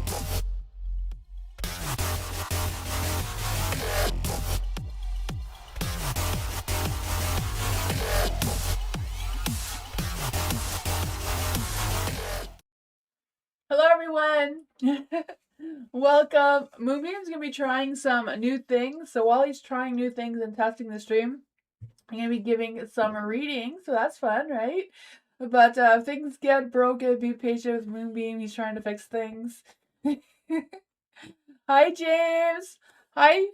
Hello everyone! Welcome. Moonbeam's gonna be trying some new things. So while he's trying new things and testing the stream, I'm gonna be giving some readings. So that's fun, right? But if things get broken, be patient with Moonbeam. He's trying to fix things. Hi James! Hi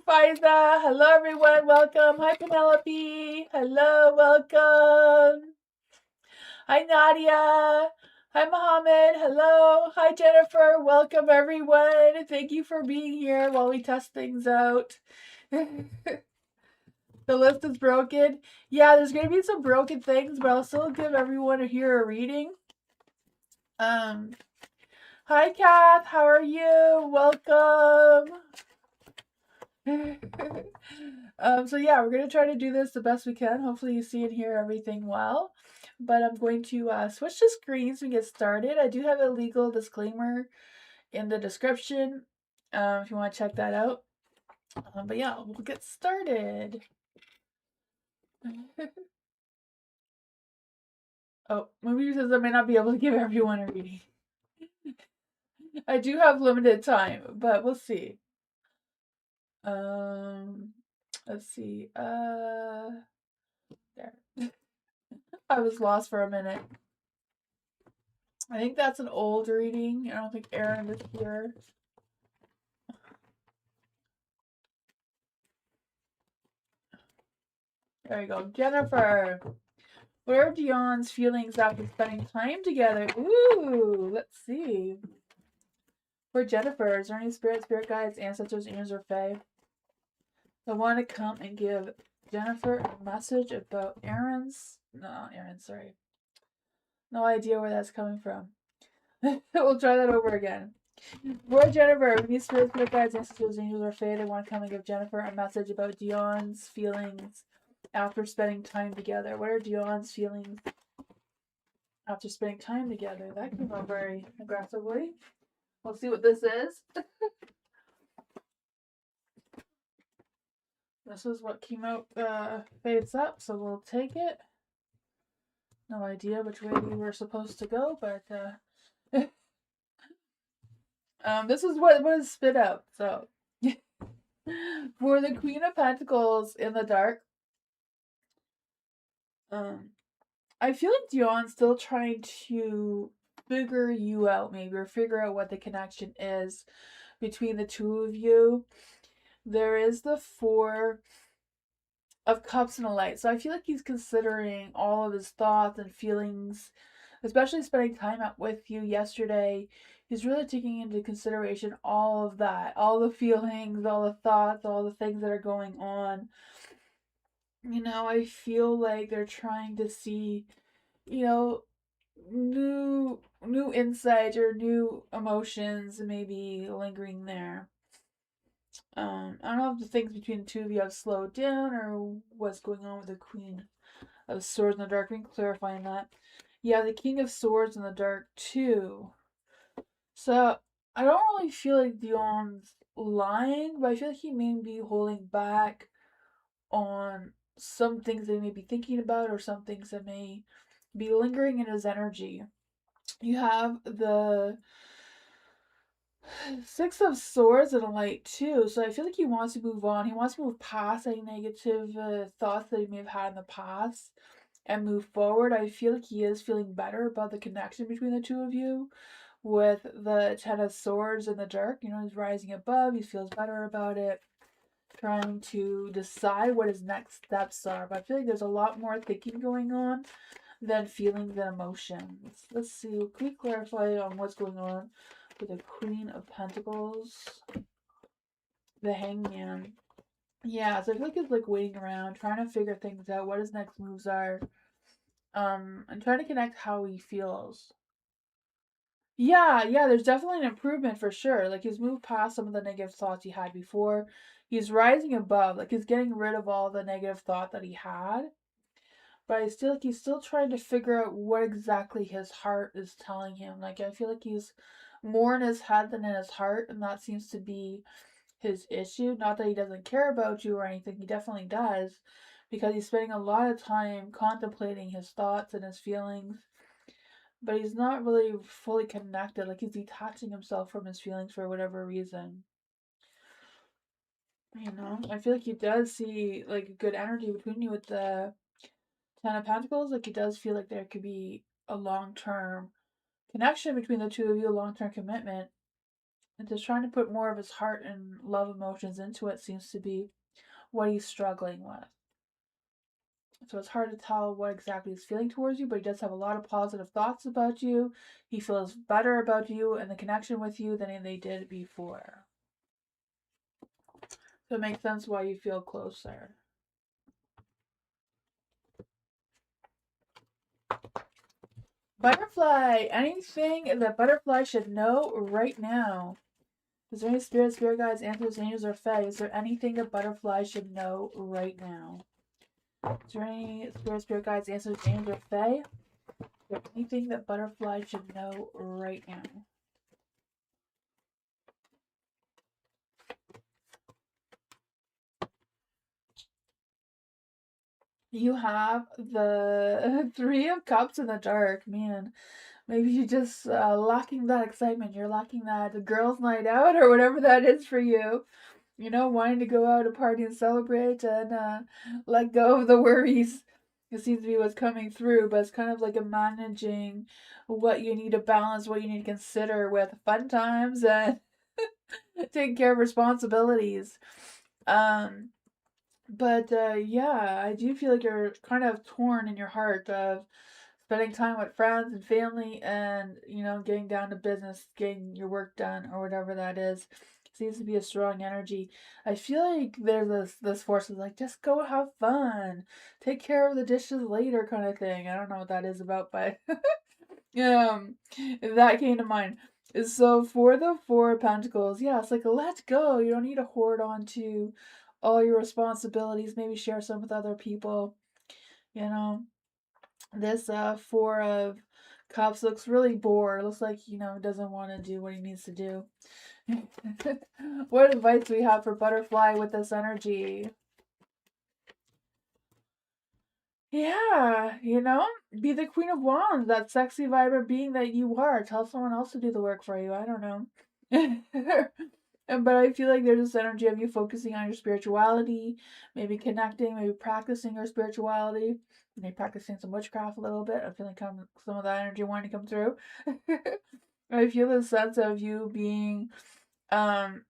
Fiza! Hello everyone! Welcome! Hi Penelope! Hello, welcome! Hi Nadia! Hi Mohammed! Hello! Hi Jennifer! Welcome everyone! Thank you for being here while we test things out. The list is broken. Yeah, there's gonna be some broken things, but I'll still give everyone here a reading. Hi Kath! How are you? Welcome! So yeah, we're gonna try to do this the best we can. Hopefully you see and hear everything well. But I'm going to switch the screens and get started. I do have a legal disclaimer in the description if you want to check that out. But yeah, we'll get started. Oh, movie says I may not be able to give everyone a reading. I do have limited time, but we'll see. Let's see. There. I was lost for a minute. I think that's an old reading. I don't think Aaron is here. There you go. Jennifer. What are Dion's feelings after spending time together? Ooh, let's see. For Jennifer, is there any spirit guides, ancestors, angels, or fae that want to come and give Jennifer a message about sorry. No idea where that's coming from. We'll try that over again. For Jennifer, we need spirit guides, ancestors, angels, or fae that want to come and give Jennifer a message about Dion's feelings after spending time together. What are Dion's feelings after spending time together? That came out very aggressively. We'll see what this is. This is what came out fades up, so we'll take it. No idea which way we were supposed to go, but this is what was spit out. So for the Queen of Pentacles in the dark, I feel like Dion's still trying to figure you out, maybe, or figure out what the connection is between the two of you. There is the Four of Cups and a Light. So I feel like he's considering all of his thoughts and feelings, especially spending time out with you yesterday. He's really taking into consideration all of that, all the feelings, all the thoughts, all the things that are going on. You know, I feel like they're trying to see, you know, new insight or new emotions maybe lingering there. I don't know if the things between the two of you have slowed down or what's going on with the Queen of Swords in the dark. We can clarify that. Yeah, the King of Swords in the dark too. So I don't really feel like Dion's lying, but I feel like he may be holding back on some things they may be thinking about or some things that may be lingering in his energy. You have the Six of Swords and a Light too, so I feel like he wants to move on. He wants to move past any negative thoughts that he may have had in the past and move forward. I feel like he is feeling better about the connection between the two of you with the Ten of Swords in the dark. You know, he's rising above, he feels better about it, trying to decide what his next steps are. But I feel like there's a lot more thinking going on than feelings and emotions. Let's see, can we clarify on what's going on with the Queen of Pentacles, the Hangman? Yeah, so I feel like he's like waiting around, trying to figure things out, what his next moves are, and trying to connect how he feels. Yeah, there's definitely an improvement for sure. Like he's moved past some of the negative thoughts he had before. He's rising above, like he's getting rid of all the negative thought that he had. But I still like he's still trying to figure out what exactly his heart is telling him. Like I feel like he's more in his head than in his heart, and that seems to be his issue. Not that he doesn't care about you or anything, he definitely does, because he's spending a lot of time contemplating his thoughts and his feelings, but he's not really fully connected. Like, he's detaching himself from his feelings for whatever reason. You know, I feel like he does see like good energy between you with the Ten of Pentacles. Like, he does feel like there could be a long-term connection between the two of you, a long-term commitment. And just trying to put more of his heart and love emotions into it seems to be what he's struggling with. So it's hard to tell what exactly he's feeling towards you, but he does have a lot of positive thoughts about you. He feels better about you and the connection with you than they did before. So it makes sense why you feel closer. Butterfly! Anything that Butterfly should know right now? Is there any spirit guides, answers, angels, or fae? Is there anything that Butterfly should know right now? Is there any spirit guides, answers, angels, or fae? Is there anything that Butterfly should know right now? You have the Three of Cups in the dark, man. Maybe you're just lacking that excitement. You're lacking that girls' night out or whatever that is for you. You know, wanting to go out and party and celebrate and let go of the worries. It seems to be what's coming through, but it's kind of like a managing what you need to balance, what you need to consider with fun times and taking care of responsibilities. Um, but yeah, I do feel like you're kind of torn in your heart of spending time with friends and family and, you know, getting down to business, getting your work done or whatever that is. Seems to be a strong energy. I feel like there's this force of like, just go have fun. Take care of the dishes later kind of thing. I don't know what that is about, but um that came to mind. So for the Four of Pentacles, yeah, it's like let go. You don't need to hoard on to all your responsibilities. Maybe share some with other people. You know, this Four of Cups looks really bored. Looks like, you know, doesn't want to do what he needs to do. What advice do we have for Butterfly with this energy? Yeah, you know, be the Queen of Wands, that sexy, vibrant being that you are. Tell someone else to do the work for you. I don't know. But I feel like there's this energy of you focusing on your spirituality, maybe connecting, maybe practicing your spirituality, maybe practicing some witchcraft a little bit. I feel like some of that energy wanting to come through. I feel the sense of you being um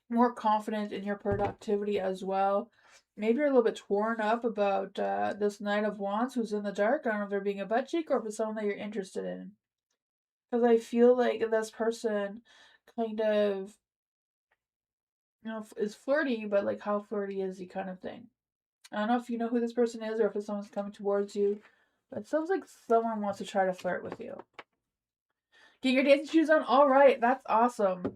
more confident in your productivity as well. Maybe you're a little bit torn up about this Knight of Wands who's in the dark. I don't know if they're being a butt cheek or if it's someone that you're interested in. Because I feel like this person kind of, you know, is flirty, but like how flirty is he kind of thing. I don't know if you know who this person is or if it's someone's coming towards you, but it sounds like someone wants to try to flirt with you. Get your dancing shoes on? All right, that's awesome.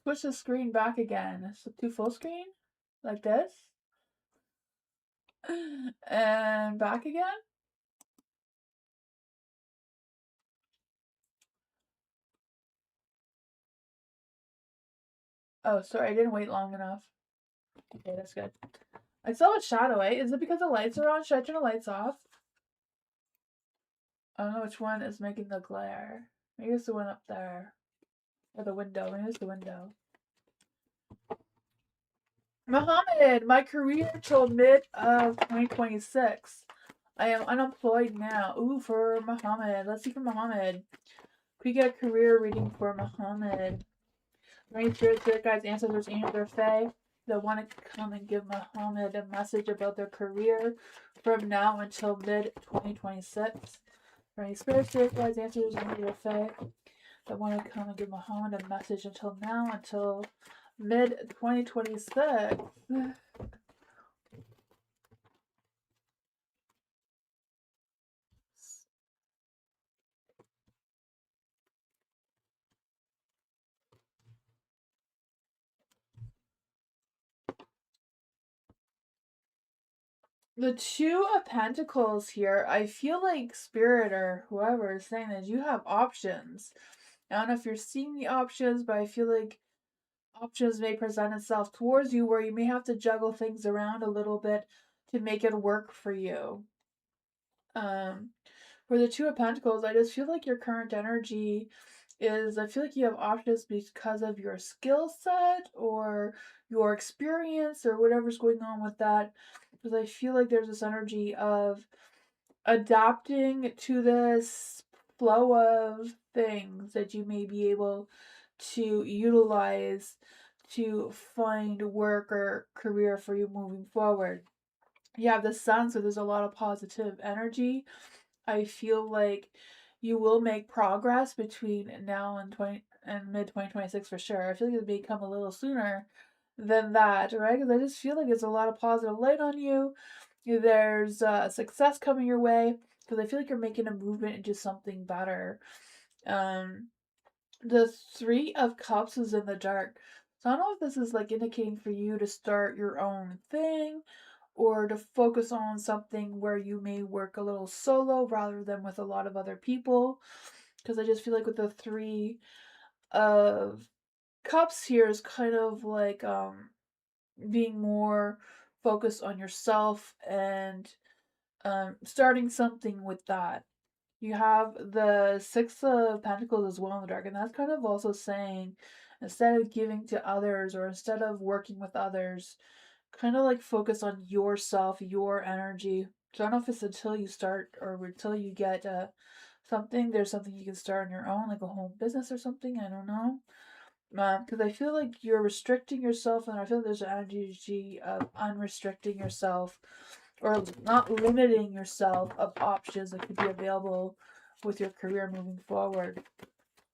Push the screen back again. So to full screen? Like this? And back again? Oh, sorry, I didn't wait long enough. Okay, that's good. I still have a shadow, eh? Is it because the lights are on? Should I turn the lights off? I don't know which one is making the glare. Maybe it's the one up there. Or the window. Maybe it's the window. Mohammed, my career till mid of 2026. I am unemployed now. Ooh, for Mohammed. Let's see for Mohammed. Could we get a career reading for Mohammed? Any spirit guides, ancestors, angels, or fae that want to come and give Muhammad a message about their career from now until mid 2026. Any spirit guides, ancestors, angels, or fae that want to come and give Muhammad a message until now until mid 2026. The Two of Pentacles here, I feel like Spirit or whoever is saying that you have options. I don't know if you're seeing the options, but I feel like options may present itself towards you where you may have to juggle things around a little bit to make it work for you. Um, for the Two of Pentacles, I just feel like your current energy is, I feel like you have options because of your skill set or your experience or whatever's going on with that. Because I feel like there's this energy of adapting to this flow of things that you may be able to utilize to find work or career for you moving forward. You have the sun, so there's a lot of positive energy. I feel like you will make progress between now and 20 and mid 2026 for sure. I feel like it may come a little sooner than that, right? Because I just feel like there's a lot of positive light on you. There's success coming your way because I feel like you're making a movement into something better. Um, the Three of Cups is in the dark. So I don't know if this is like indicating for you to start your own thing or to focus on something where you may work a little solo rather than with a lot of other people. Because I just feel like with the Three of Cups here is kind of like being more focused on yourself and starting something with that. You have the Six of Pentacles as well in the dark, and that's kind of also saying instead of giving to others or instead of working with others, kind of like focus on yourself, your energy. So I don't know if it's until you start or until you get something, there's something you can start on your own, like a home business or something. I don't know. Because I feel like you're restricting yourself, and I feel like there's an energy of unrestricting yourself or not limiting yourself of options that could be available with your career moving forward.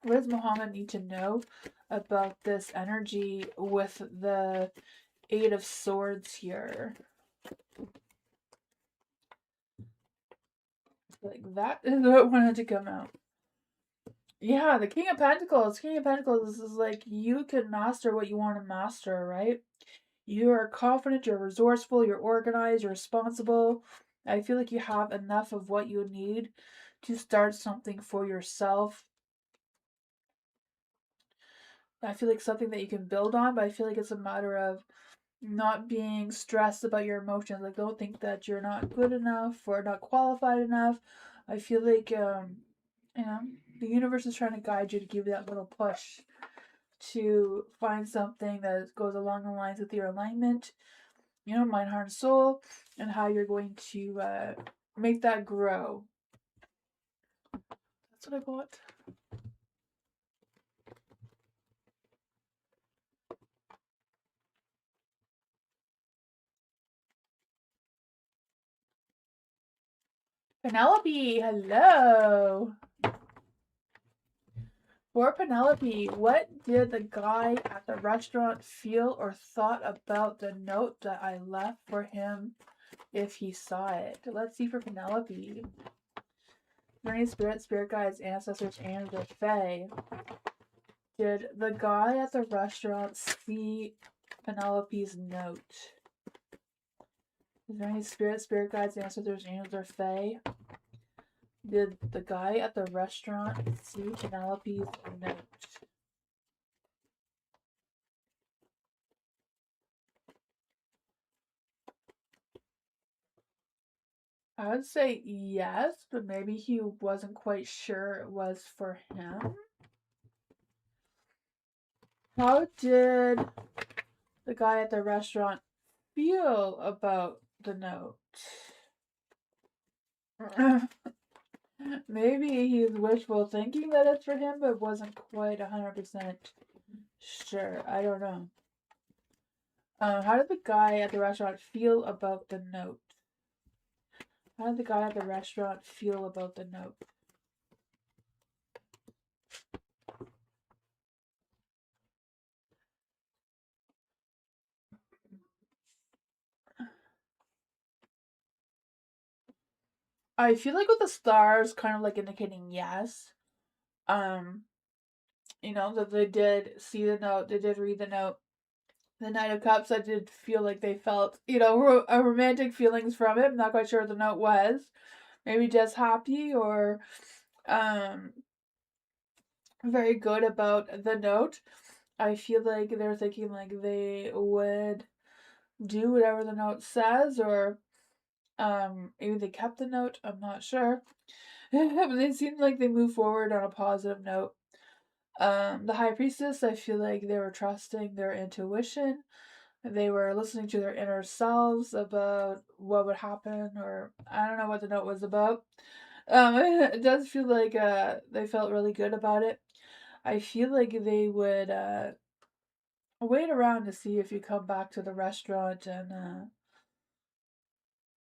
What does Muhammad need to know about this energy with the Eight of Swords here? Like that is what wanted to come out. Yeah, the King of Pentacles. King of Pentacles is like you can master what you want to master, right? You are confident, you're resourceful, you're organized, you're responsible. I feel like you have enough of what you need to start something for yourself. I feel like something that you can build on, but I feel like it's a matter of not being stressed about your emotions. Like, don't think that you're not good enough or not qualified enough. I feel like, you know, the universe is trying to guide you to give you that little push to find something that goes along the lines with your alignment, mind, heart, and soul, and how you're going to make that grow. That's what I bought. Penelope, hello. For Penelope, what did the guy at the restaurant feel or thought about the note that I left for him if he saw it? Let's see for Penelope. Journey spirit guides, ancestors, and the Fae. Did the guy at the restaurant see Penelope's note? Is there any spirit guides, ancestors, angels, or Fae? Did the guy at the restaurant see Penelope's note? I would say yes, but maybe he wasn't quite sure it was for him. How did the guy at the restaurant feel about the note? Maybe he's wishful thinking that it's for him, but wasn't quite 100% sure. I don't know. How did the guy at the restaurant feel about the note? How did the guy at the restaurant feel about the note? I feel like with the stars kind of like indicating yes. Um, that they did see the note, they did read the note. The Knight of Cups, I did feel like they felt, romantic feelings from it. I'm not quite sure what the note was. Maybe just happy or um, very good about the note. I feel like they're thinking like they would do whatever the note says, or maybe they kept the note. I'm not sure. But they seem like they move forward on a positive note. The High Priestess, I feel like they were trusting their intuition. They were listening to their inner selves about what would happen, or I don't know what the note was about. It does feel like they felt really good about it. I feel like they would wait around to see if you come back to the restaurant and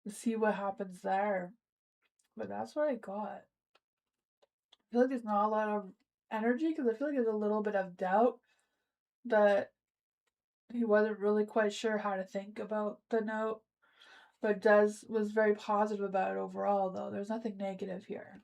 see what happens there. But that's what I got. I feel like there's not a lot of energy because I feel like there's a little bit of doubt that he wasn't really quite sure how to think about the note, but does was very positive about it overall. Though there's nothing negative here.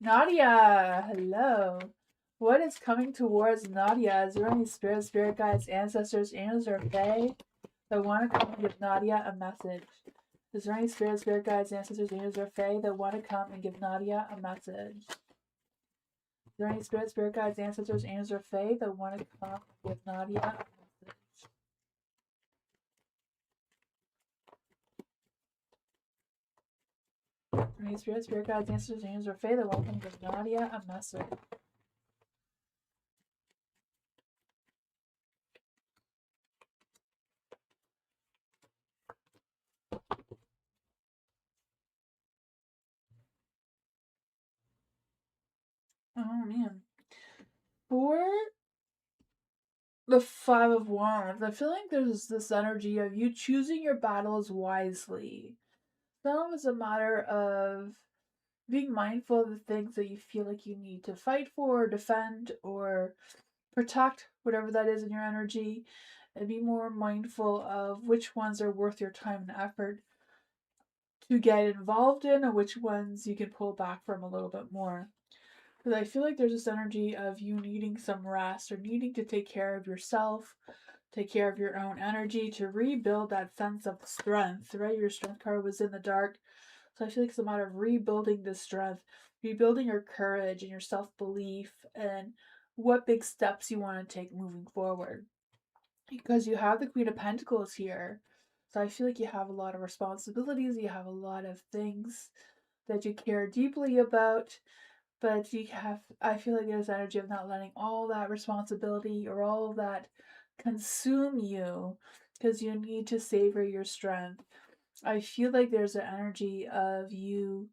Nadia, hello. What is coming towards Nadia? Is there any spirit guides, ancestors, angels, or fae that want to come and give Nadia a message? Is there any spirit guides, ancestors, angels, or fae that want to come and give Nadia a message? Is there any spirit guides, ancestors, angels, or fae that want to come and give Nadia a message? Any spirit guides, ancestors, angels, or fae that want to come and give Nadia a message? Oh man. For the Five of Wands, I feel like there's this energy of you choosing your battles wisely. Some is a matter of being mindful of the things that you feel like you need to fight for, or defend, or protect, whatever that is in your energy, and be more mindful of which ones are worth your time and effort to get involved in, and which ones you can pull back from a little bit more. Because I feel like there's this energy of you needing some rest or needing to take care of yourself, take care of your own energy to rebuild that sense of strength, right? Your strength card was in the dark. So I feel like it's a matter of rebuilding this strength, rebuilding your courage and your self belief, and what big steps you want to take moving forward. Because you have the Queen of Pentacles here. So I feel like you have a lot of responsibilities, you have a lot of things that you care deeply about, but I feel like there's energy of not letting all that responsibility or all of that consume you because you need to savor your strength. I feel like there's an energy of you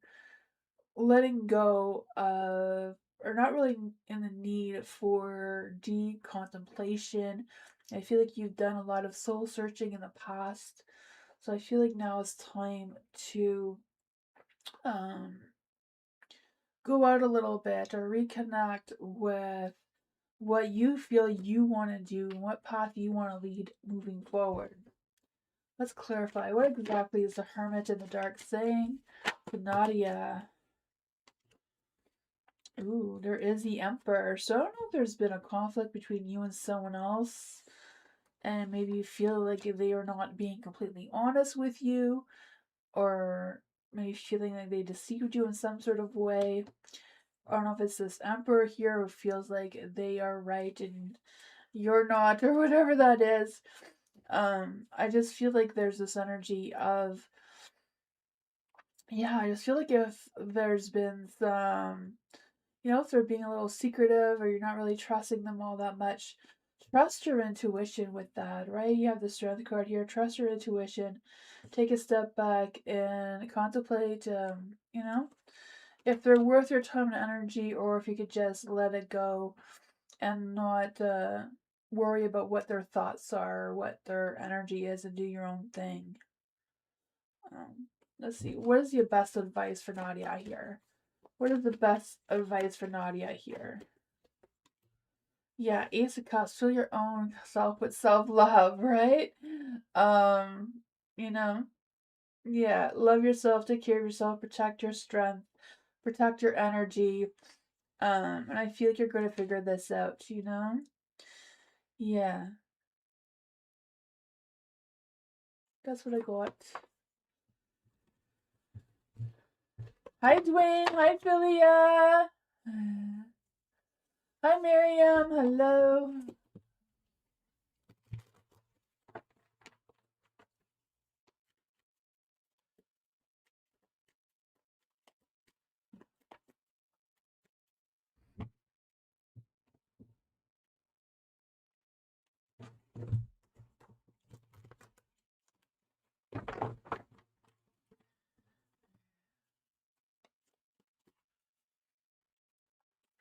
letting go of, or not really in the need for deep contemplation. I feel like you've done a lot of soul searching in the past. So I feel like now it's time to um, go out a little bit or reconnect with what you feel you want to do and what path you want to lead moving forward. Let's clarify. What exactly is the Hermit in the Dark saying to Nadia? Ooh, there is the Emperor. So I don't know if there's been a conflict between you and someone else, and maybe you feel like they are not being completely honest with you, or maybe feeling like they deceived you in some sort of way. I don't know if it's this Emperor here who feels like they are right and you're not, or whatever that is. I just feel like there's this energy of, yeah, I just feel like if there's been some, if they're being a little secretive or you're not really trusting them all that much, trust your intuition with that, right? You have the Strength card here. Trust your intuition. Take a step back and contemplate, if they're worth your time and energy, or if you could just let it go and not worry about what their thoughts are, or what their energy is, and do your own thing. Let's see. What is your best advice for Nadia here? What is the best advice for Nadia here? Yeah, Ace of Cups, fill your own self with self-love, right? You know, yeah, love yourself, take care of yourself, protect your strength, protect your energy. And I feel like you're going to figure this out, you know? Yeah, that's what I got. Hi, Dwayne. Hi, Philia. Hi, Miriam. Hello.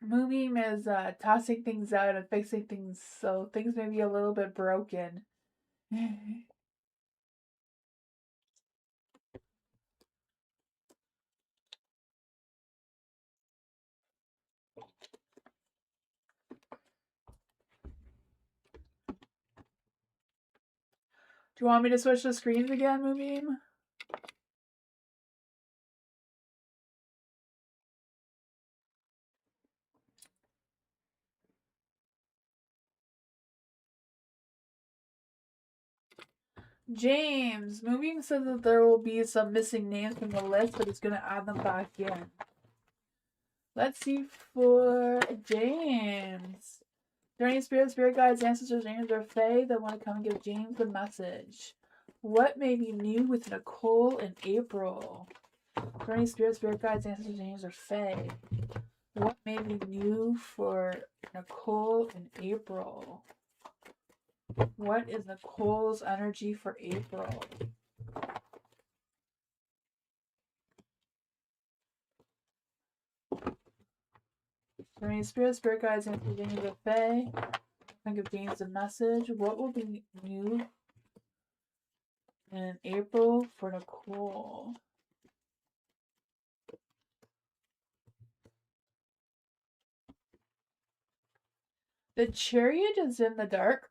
Moomim is tossing things out and fixing things, so things may be a little bit broken. Do you want me to switch the screens again, Moomim? James, Moomim said that there will be some missing names from the list, but he's going to add them back in. Let's see for James. Are there any spirit guides, ancestors, angels, or fae that want to come and give James a message? What may be new with Nicole in April? Are there any spirit guides, ancestors, angels, or fae? What may be new for Nicole in April? What is Nicole's energy for April? Are there any spirit guides, ancestors, angels, or fae? I give James a message. What will be new in April for Nicole? The Chariot is in the dark,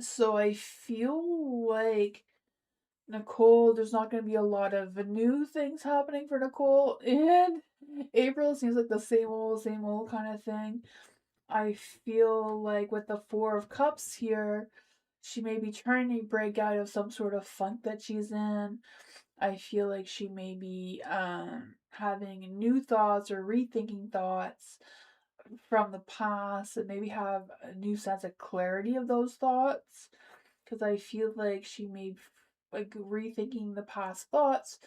so I feel like Nicole, there's not going to be a lot of new things happening for Nicole. And April seems like the same old kind of thing. I feel like with the Four of Cups here, she may be trying to break out of some sort of funk that she's in. I feel like she may be having new thoughts or rethinking thoughts from the past and maybe have a new sense of clarity of those thoughts. Because I feel like she may, like, rethinking the past thoughts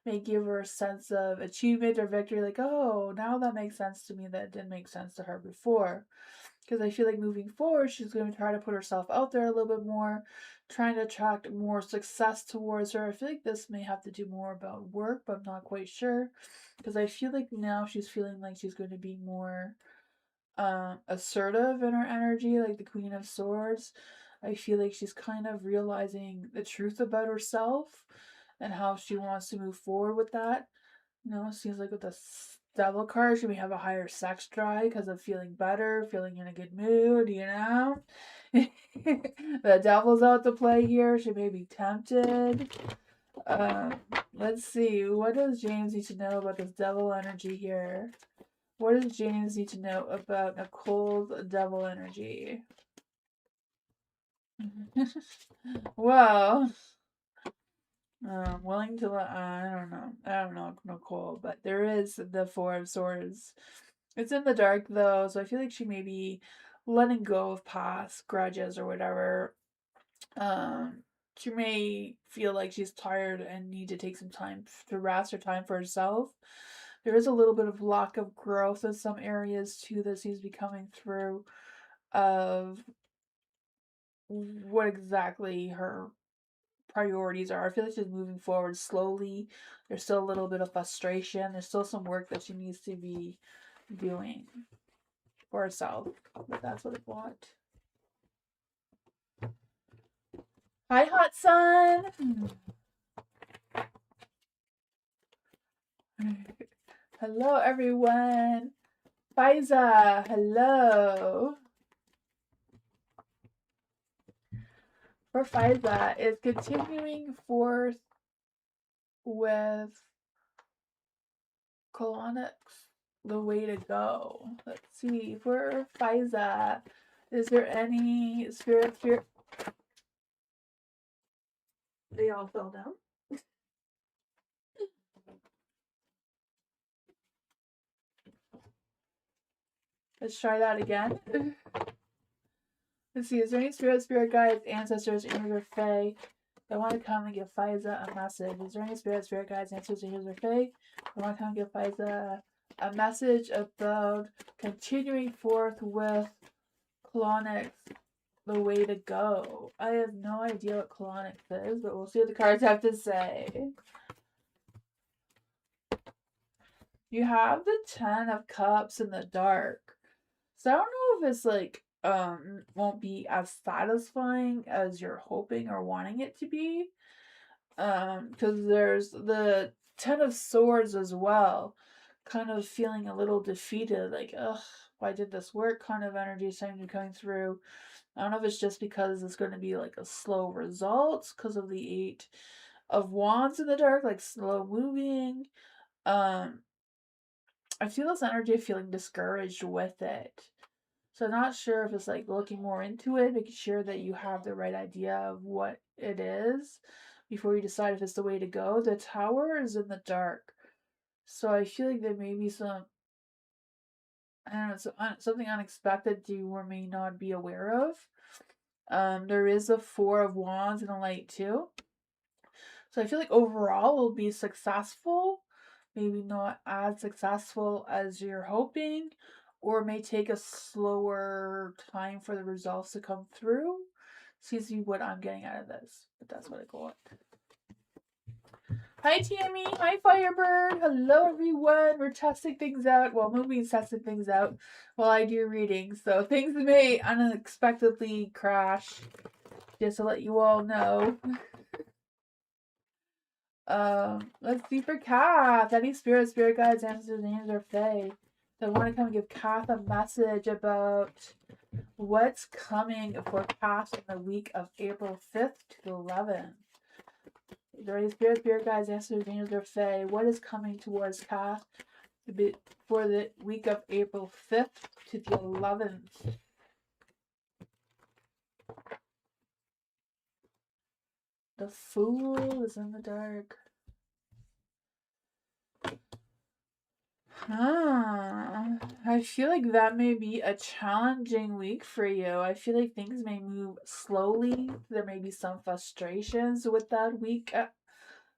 may give her a sense of achievement or victory. Like, oh, now that makes sense to me that didn't make sense to her before. Because I feel like moving forward, she's going to try to put herself out there a little bit more, trying to attract more success towards her. I feel like this may have to do more about work, but I'm not quite sure. Because I feel like now she's feeling like she's going to be more assertive in her energy, like the Queen of Swords. I feel like she's kind of realizing the truth about herself and how she wants to move forward with that. You know, it seems like with the Devil card, she may have a higher sex drive because of feeling better, feeling in a good mood, you know? The Devil's out to play here. She may be tempted. Let's see. What does James need to know about this Devil energy here? What does James need to know about Nicole's Devil energy? Well, willing to let, I don't know Nicole, but there is the Four of Swords. It's in the dark though, so I feel like she may be letting go of past grudges or whatever. Um, she may feel like she's tired and need to take some time to rest or time for herself. There is a little bit of lack of growth in some areas too that seems to be coming through of what exactly her priorities are. I feel like she's moving forward slowly. There's still a little bit of frustration. There's still some work that she needs to be doing for herself. But that's what I want. Hi, Hot Sun! Hello, everyone! Faiza, hello. For Faiza is continuing forth with colonics the way to go. Let's see. For Faiza, is there any spirit? They all fell down. Let's try that again. Let's see. Is there any spirit guides, ancestors, angels, or fae that want to come and give Faiza a message? Is there any spirit guides, ancestors, angels, or fae that want to come and give Faiza a message about continuing forth with colonics the way to go? I have no idea what colonics is, but we'll see what the cards have to say. You have the 10 of Cups in the dark. So I don't know if it's like won't be as satisfying as you're hoping or wanting it to be. Because there's the 10 of Swords as well. Kind of feeling a little defeated, like, ugh, why did this work kind of energy seems to be coming through. I don't know if it's just because it's going to be like a slow result because of the 8 of Wands in the dark, like slow moving. Um, I feel this energy of feeling discouraged with it. So I'm not sure if it's like looking more into it, making sure that you have the right idea of what it is before you decide if it's the way to go. The Tower is in the dark. So I feel like there may be some, I don't know, something unexpected you or may not be aware of. There is a 4 of Wands and a Light too. So I feel like overall it'll be successful, maybe not as successful as you're hoping, or may take a slower time for the results to come through. Seems to be what I'm getting out of this, but that's what I got. Hi Tammy, hi Firebird, hello everyone. We're testing things out. Well, Moonbeam's testing things out while I do readings, so things may unexpectedly crash. Just to let you all know. Let's see for Kath. Any spirit guides, ancestors, angels, or fae that want to come and give Kath a message about what's coming for Kath in the week of April 5th to the 11th. Is there any spirit guides, ancestors, angels, or fae? What is coming towards Kath for the week of April 5th to the 11th? The Fool is in the dark. I feel like that may be a challenging week for you. I feel like things may move slowly. There may be some frustrations with that week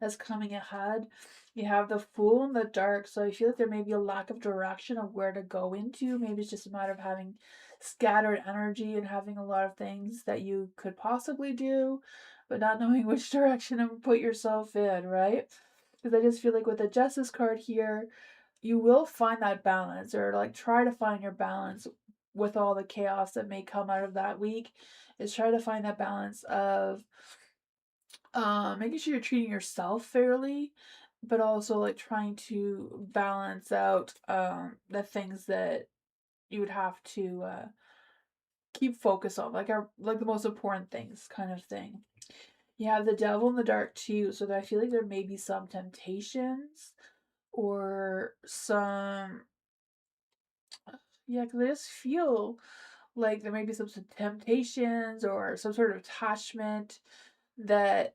that's coming ahead. You have the Fool in the dark, so I feel like there may be a lack of direction of where to go into. Maybe it's just a matter of having scattered energy and having a lot of things that you could possibly do, but not knowing which direction to put yourself in, right? Because I just feel like with the Justice card here, you will find that balance, or like try to find your balance with all the chaos that may come out of that week. Is try to find that balance of making sure you're treating yourself fairly, but also like trying to balance out the things that you would have to keep focus on, like the most important things kind of thing. You have the Devil in the dark too, so that I feel like there may be some temptations or some, yeah, because I just feel like there may be some temptations or some sort of attachment that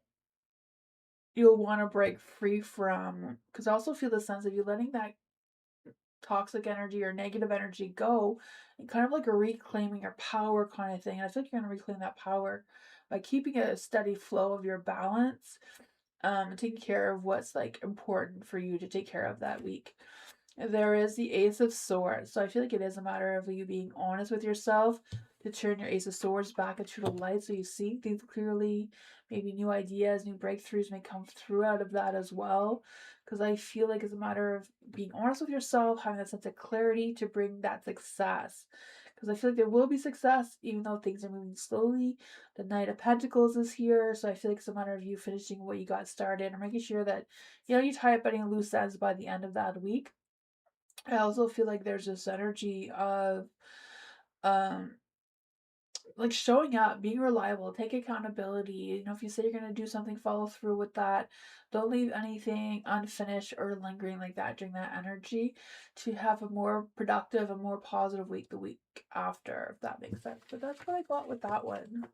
you'll want to break free from. Because I also feel the sense of you letting that toxic energy or negative energy go, and kind of like a reclaiming your power kind of thing. And I feel like you're going to reclaim that power by keeping a steady flow of your balance, and taking care of what's like important for you to take care of that week. There is the Ace of Swords. So I feel like it is a matter of you being honest with yourself to turn your Ace of Swords back into the light so you see things clearly. Maybe new ideas, new breakthroughs may come through out of that as well. Because I feel like it's a matter of being honest with yourself, having that sense of clarity to bring that success. Because I feel like there will be success even though things are moving slowly. The Knight of Pentacles is here. So I feel like it's a matter of you finishing what you got started and making sure that you tie up any loose ends by the end of that week. I also feel like there's this energy of um like showing up, being reliable, take accountability. You know, if you say you're gonna do something, follow through with that. Don't leave anything unfinished or lingering like that during that energy to have a more productive, a more positive week the week after, if that makes sense. But that's what I got with that one.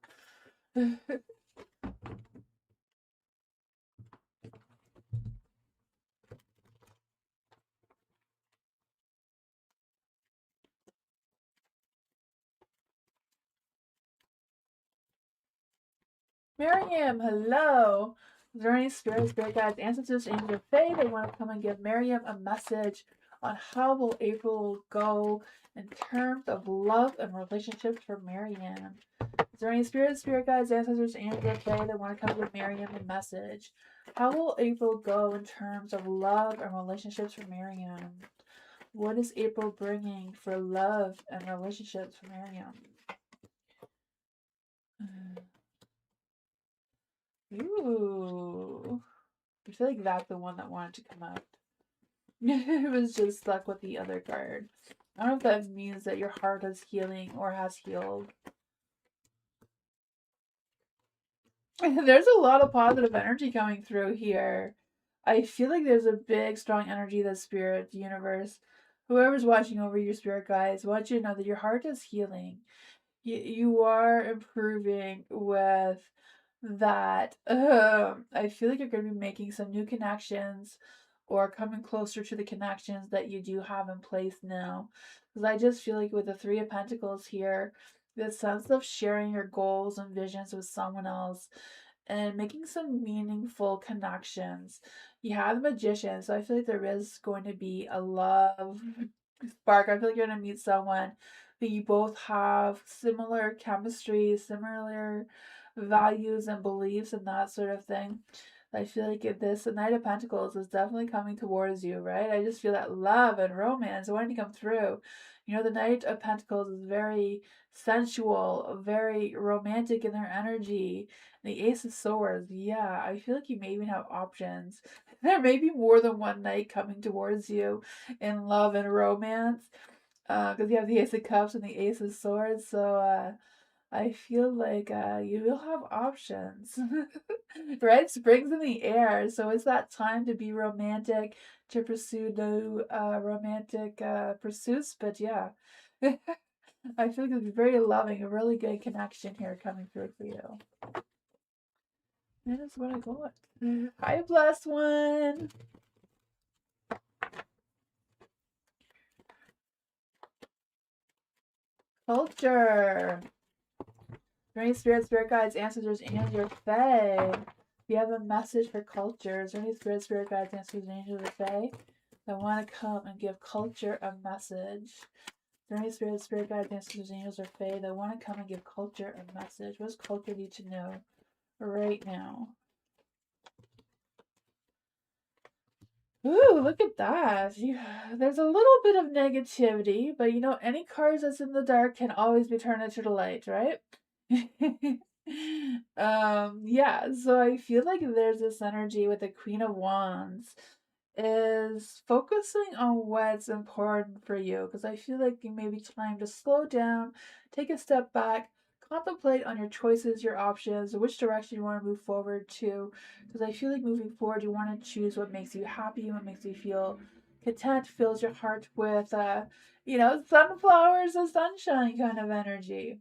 Miriam, hello. Is there any spirit guides, ancestors, angels, fae? They want to come and give Miriam a message on how will April go in terms of love and relationships for Miriam. Is there any spirit guides, ancestors, angels, fae? They want to come give Miriam a message. How will April go in terms of love and relationships for Miriam? What is April bringing for love and relationships for Miriam? Ooh. I feel like that's the one that wanted to come out. It was just stuck with the other card. I don't know if that means that your heart is healing or has healed. There's a lot of positive energy coming through here. I feel like there's a big, strong energy that spirit, the universe, whoever's watching over your spirit guides, want you to know that your heart is healing. You are improving with that. I feel like you're going to be making some new connections or coming closer to the connections that you do have in place now. Because I just feel like with the Three of Pentacles here, the sense of sharing your goals and visions with someone else and making some meaningful connections. You have the Magician, so I feel like there is going to be a love spark. I feel like you're going to meet someone that you both have similar chemistry, similar values and beliefs, and that sort of thing. I feel like this Knight of Pentacles is definitely coming towards you, right? I just feel that love and romance wanting to come through. You know, the Knight of Pentacles is very sensual, very romantic in their energy. The Ace of Swords, yeah, I feel like you may even have options. There may be more than one knight coming towards you in love and romance. Because you have the Ace of Cups and the Ace of Swords, so I feel like you will have options. Right? Spring's in the air, so it's that time to be romantic, to pursue new romantic pursuits. But yeah, I feel like it's very loving, a really good connection here coming through for you. That is what I got. Hi, blessed one. Culture. Any spirit guides, ancestors, and your fae. You have a message for culture. Is there any spirit guides, ancestors, angels, or fae that want to come and give culture a message? Is there any spirit guides, ancestors, angels, or fae that want to come and give culture a message? What does culture need to know right now? Ooh, look at that. There's a little bit of negativity, but you know, any cards that's in the dark can always be turned into the light, right? Yeah, so I feel like there's this energy with the Queen of Wands is focusing on what's important for you because I feel like it may be time to slow down, take a step back, contemplate on your choices, your options, which direction you want to move forward to. Because I feel like moving forward, you want to choose what makes you happy, what makes you feel content, fills your heart with, sunflowers and sunshine kind of energy.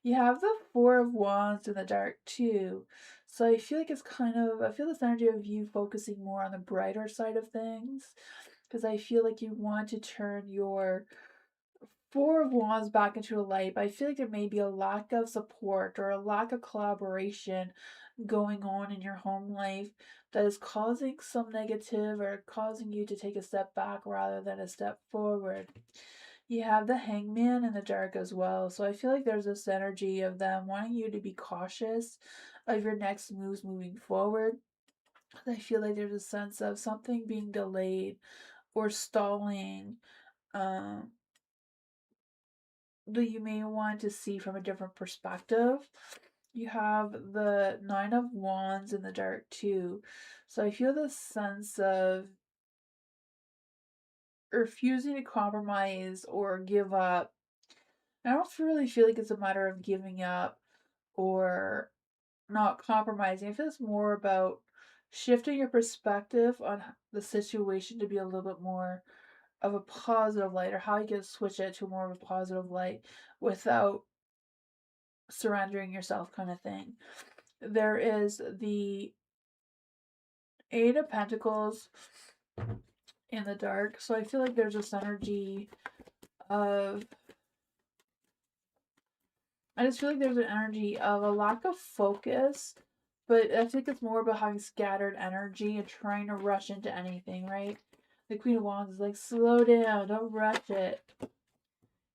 You have the Four of Wands in the dark too. So I feel like I feel this energy of you focusing more on the brighter side of things. Because I feel like you want to turn your Four of Wands back into a light. But I feel like there may be a lack of support or a lack of collaboration going on in your home life that is causing some negative or causing you to take a step back rather than a step forward. You have the Hangman in the dark as well. So I feel like there's this energy of them wanting you to be cautious of your next moves moving forward. I feel like there's a sense of something being delayed or stalling um, that you may want to see from a different perspective. You have the Nine of Wands in the dark too. So I feel this sense of refusing to compromise or give up. I don't really feel like it's a matter of giving up or not compromising. I feel it's more about shifting your perspective on the situation to be a little bit more of a positive light, or how you can switch it to more of a positive light without surrendering yourself, kind of thing. There is the Eight of Pentacles in the dark. So I feel like there's this energy of, I just feel like there's an energy of a lack of focus, but I think it's more about having scattered energy and trying to rush into anything, right? The Queen of Wands is like, slow down, don't rush it.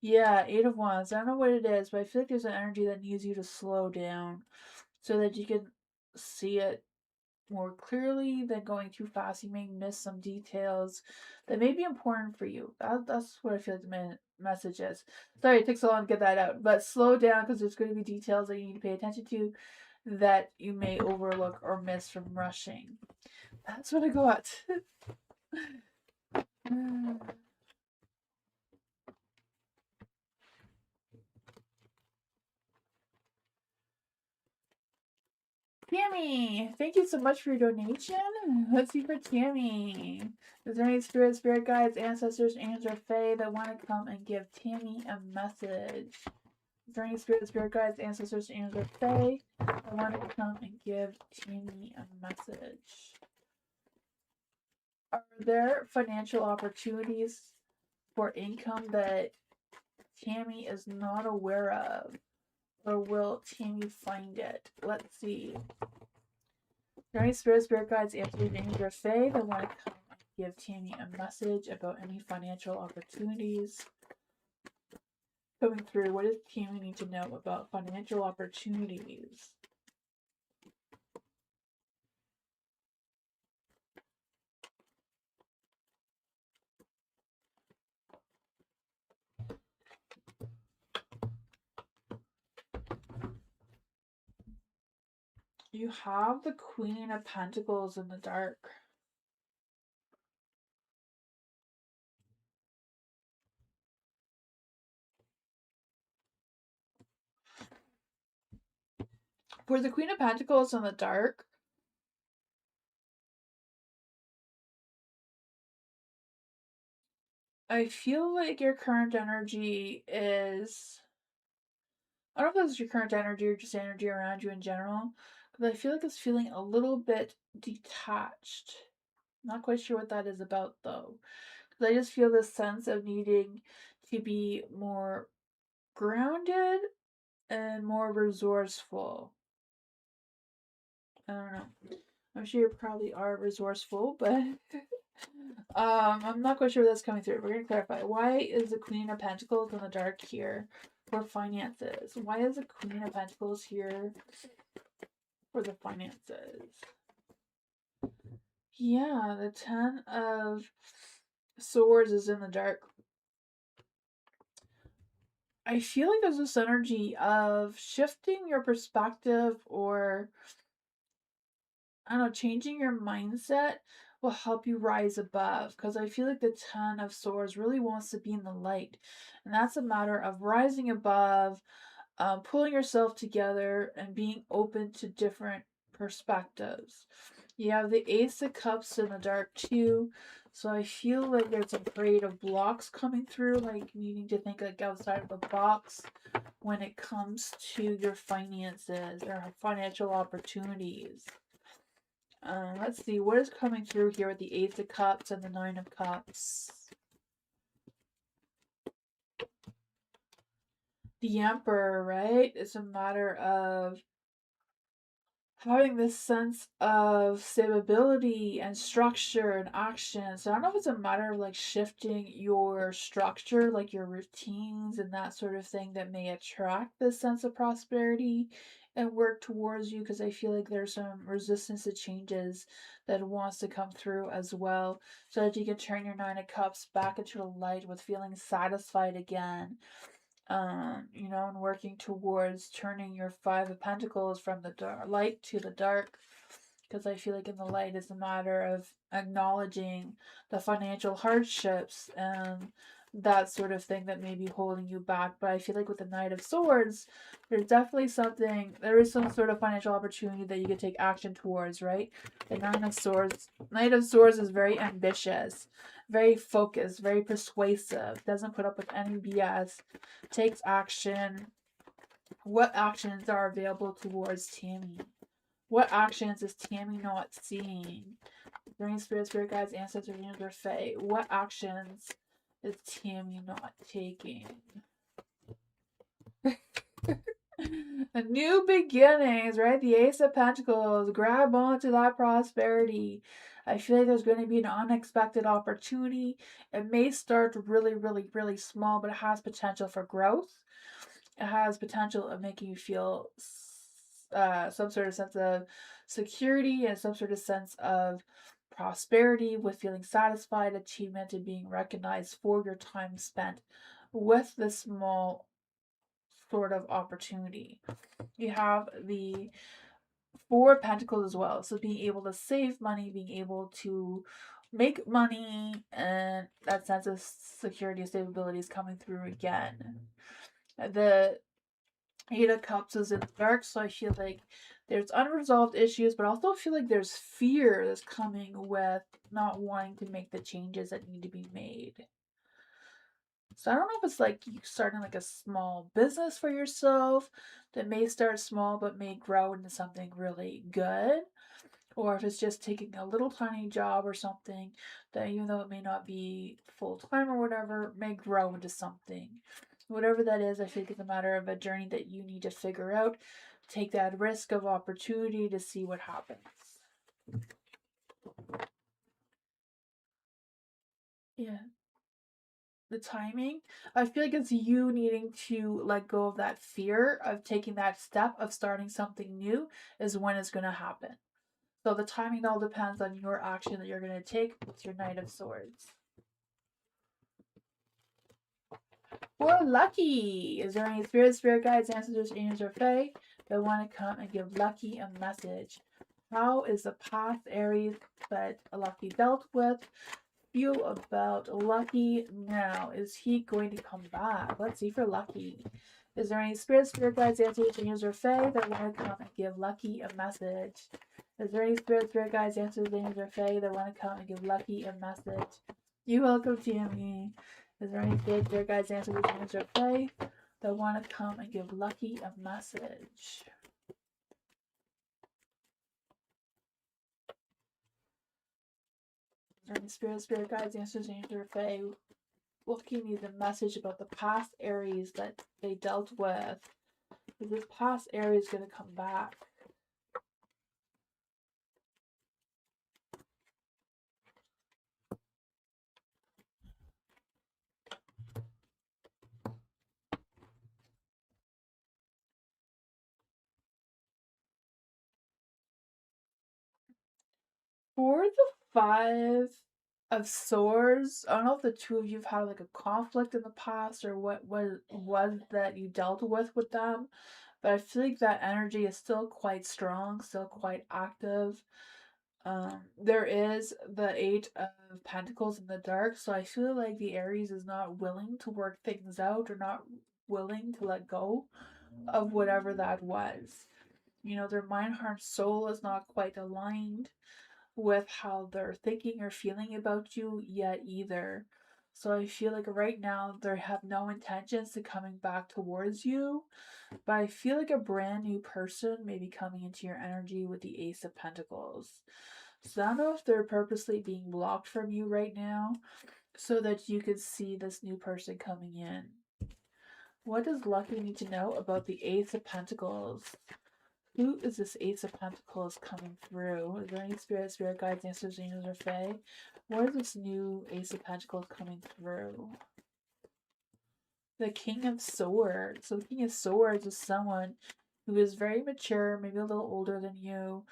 Yeah, Eight of Wands. I don't know what it is, but I feel like there's an energy that needs you to slow down so that you can see it more clearly than going too fast. You may miss some details that may be important for you. That's what I feel like the message is. Sorry, it took so long to get that out, but slow down because there's going to be details that you need to pay attention to that you may overlook or miss from rushing. That's what I got. Tammy, thank you so much for your donation. Let's see for Tammy. Is there any spirit guides, ancestors, angels, or fae that want to come and give Tammy a message? Is there any spirit guides, ancestors, angels, or fae that want to come and give Tammy a message? Are there financial opportunities for income that Tammy is not aware of? Or will Tammy find it? Let's see. Are any spirit guides, ancestors, angels, or fae that want to come and give Tammy a message about any financial opportunities coming through? What does Tammy need to know about financial opportunities? You have the Queen of Pentacles in the dark. For the Queen of Pentacles in the dark, I feel like your current energy is, I don't know if it's your current energy or just energy around you in general, because I feel like it's feeling a little bit detached. Not quite sure what that is about though. Because I just feel this sense of needing to be more grounded and more resourceful. I don't know. I'm sure you probably are resourceful, but I'm not quite sure where that's coming through. We're gonna clarify. Why is the Queen of Pentacles in the dark here for finances? Why is the Queen of Pentacles here for the finances? Yeah, the Ten of Swords is in the dark. I feel like there's this energy of shifting your perspective, or I don't know, changing your mindset will help you rise above. Because I feel like the Ten of Swords really wants to be in the light. And that's a matter of rising above, pulling yourself together, and being open to different perspectives. You have the Ace of Cups in the dark too. So I feel like there's some creative blocks coming through, like needing to think like outside of the box when it comes to your finances or financial opportunities. Let's see, what is coming through here with the Ace of Cups and the Nine of Cups? The Emperor, right? It's a matter of having this sense of stability and structure and action. So I don't know if it's a matter of like shifting your structure, like your routines and that sort of thing, that may attract this sense of prosperity and work towards you, because I feel like there's some resistance to changes that wants to come through as well, so that you can turn your Nine of Cups back into the light with feeling satisfied again. And working towards turning your Five of Pentacles from the light to the dark, Because I feel like in the light is a matter of acknowledging the financial hardships and that sort of thing that may be holding you back. But I feel like with the Knight of Swords, there's definitely something, there is some sort of financial opportunity that you could take action towards, right? The Knight of Swords is very ambitious, very focused, very persuasive, doesn't put up with any BS, takes action. What actions are available towards Tammy? What actions is Tammy not seeing? Bring spirit guides, ancestors, angels, or fae. What actions is Tammy not taking? A new beginnings, right? The Ace of Pentacles. Grab onto that prosperity. I feel like there's going to be an unexpected opportunity. It may start really, really, really small, but it has potential for growth. It has potential of making you feel some sort of sense of security and some sort of sense of prosperity, with feeling satisfied, achievement, and being recognized for your time spent with this small sort of opportunity. You have the Four of Pentacles as well. So being able to save money, being able to make money, and that sense of security and stability is coming through again. The Eight of Cups is in the dark, so I feel like there's unresolved issues, but I also feel like there's fear that's coming with not wanting to make the changes that need to be made. So I don't know if it's like you starting like a small business for yourself that may start small but may grow into something really good, or if it's just taking a little tiny job or something that, even though it may not be full time or whatever, may grow into something. Whatever that is, I think it's a matter of a journey that you need to figure out. Take that risk of opportunity to see what happens. Yeah. The timing, I feel like it's you needing to let go of that fear of taking that step of starting something new is when it's going to happen. So the timing all depends on your action that you're going to take with your Knight of Swords. For Lucky, is there any spirit guides, ancestors, angels, or fae that want to come and give Lucky a message? How is the past Aries that Lucky dealt with feel about Lucky now? Is he going to come back? Let's see for Lucky. Is there any spirit guides, ancestors, angels, or fae that want to come and give Lucky a message? Is there any spirit guides, ancestors, angels, or fae that want to come and give Lucky a message? You're welcome, Tammy. Is there any spirit guides, ancestors, angels, or fae that want to come and give Lucky a message? Is there any spirit guides, ancestors, angels, or fae Lucky needs a message about the past Aries that they dealt with? Is this past Aries going to come back? For the Five of Swords, I don't know if the two of you have had like a conflict in the past or what was that you dealt with them, but I feel like that energy is still quite strong, still quite active. There is the Eight of Pentacles in the dark, so I feel like the Aries is not willing to work things out or not willing to let go of whatever that was. You know, their mind, heart, soul is not quite aligned with how they're thinking or feeling about you yet either. So I feel like right now they have no intentions to coming back towards you, but I feel like a brand new person may be coming into your energy with the Ace of Pentacles. So I don't know if they're purposely being blocked from you right now so that you could see this new person coming in. What does Lucky need to know about the Ace of Pentacles? Who is this Ace of Pentacles coming through? Is there any spirit guides, ancestors, angels, or fae? What is this new Ace of Pentacles coming through? The King of Swords. So the King of Swords is someone who is very mature, maybe a little older than you,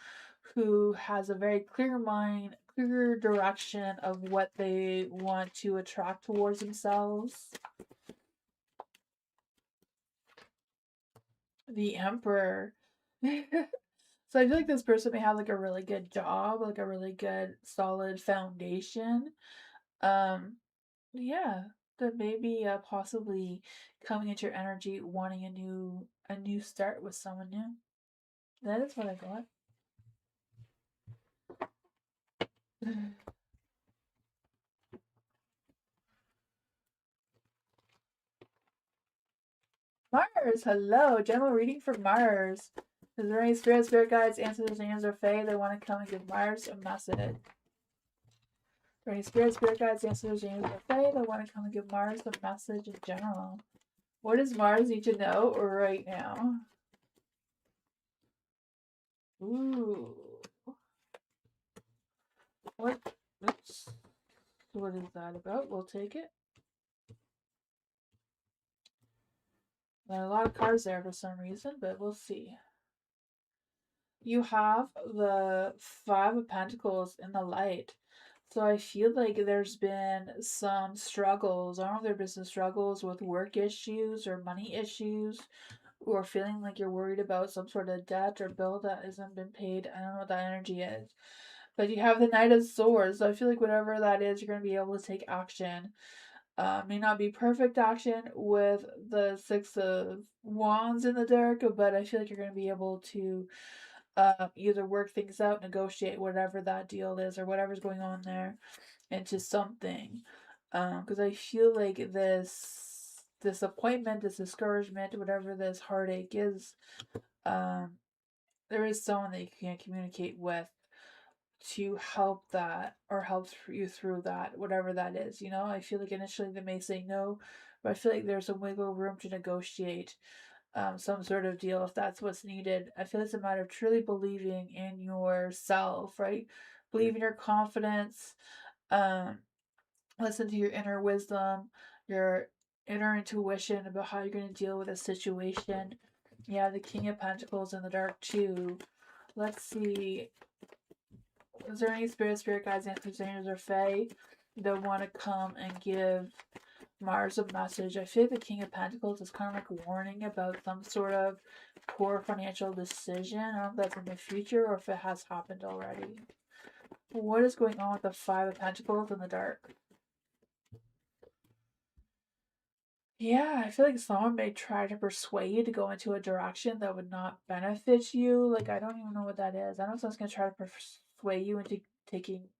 who has a very clear mind, clear direction of what they want to attract towards themselves. The Emperor. So I feel like this person may have like a really good job, like a really good solid foundation. Um, yeah, that maybe possibly coming into your energy, wanting a new start with someone new. That is what I got. Mars, hello. General reading for Mars. Is there any spirit guides, ancestors, angels, or fae that want to come and give Mars a message? Is there any spirit guides, ancestors, angels, or fae that want to come and give Mars a message in general? What does Mars need to know right now? Ooh. What? Oops. What is that about? We'll take it. There are a lot of cards there for some reason, but we'll see. You have the Five of Pentacles in the light. So I feel like there's been some struggles. I don't know if there have been some struggles with work issues or money issues, or feeling like you're worried about some sort of debt or bill that hasn't been paid. I don't know what that energy is. But you have the Knight of Swords. So I feel like whatever that is, you're going to be able to take action. May not be perfect action with the Six of Wands in the dark, but I feel like you're going to be able to either work things out, negotiate whatever that deal is or whatever's going on there into something. Because I feel like this disappointment, this discouragement, whatever this heartache is, there is someone that you can communicate with to help that or help you through that, whatever that is. You know, I feel like initially they may say no, but I feel like there's some wiggle room to negotiate some sort of deal if that's what's needed. I feel it's a matter of truly believing in yourself, right? Believe in your confidence. Um, Listen to your inner wisdom, your inner intuition about how you're going to deal with a situation. Yeah, the King of Pentacles in the dark too. Let's see. Is there any spirit guides, ancestors, or fae that want to come and give Mars a message? I feel like the King of Pentacles is kind of like warning about some sort of poor financial decision. I don't know if that's in the future or if it has happened already. What is going on with the Five of Pentacles in the dark? Yeah, I feel like someone may try to persuade you to go into a direction that would not benefit you. Like, I don't even know what that is. I know someone's gonna try to persuade you into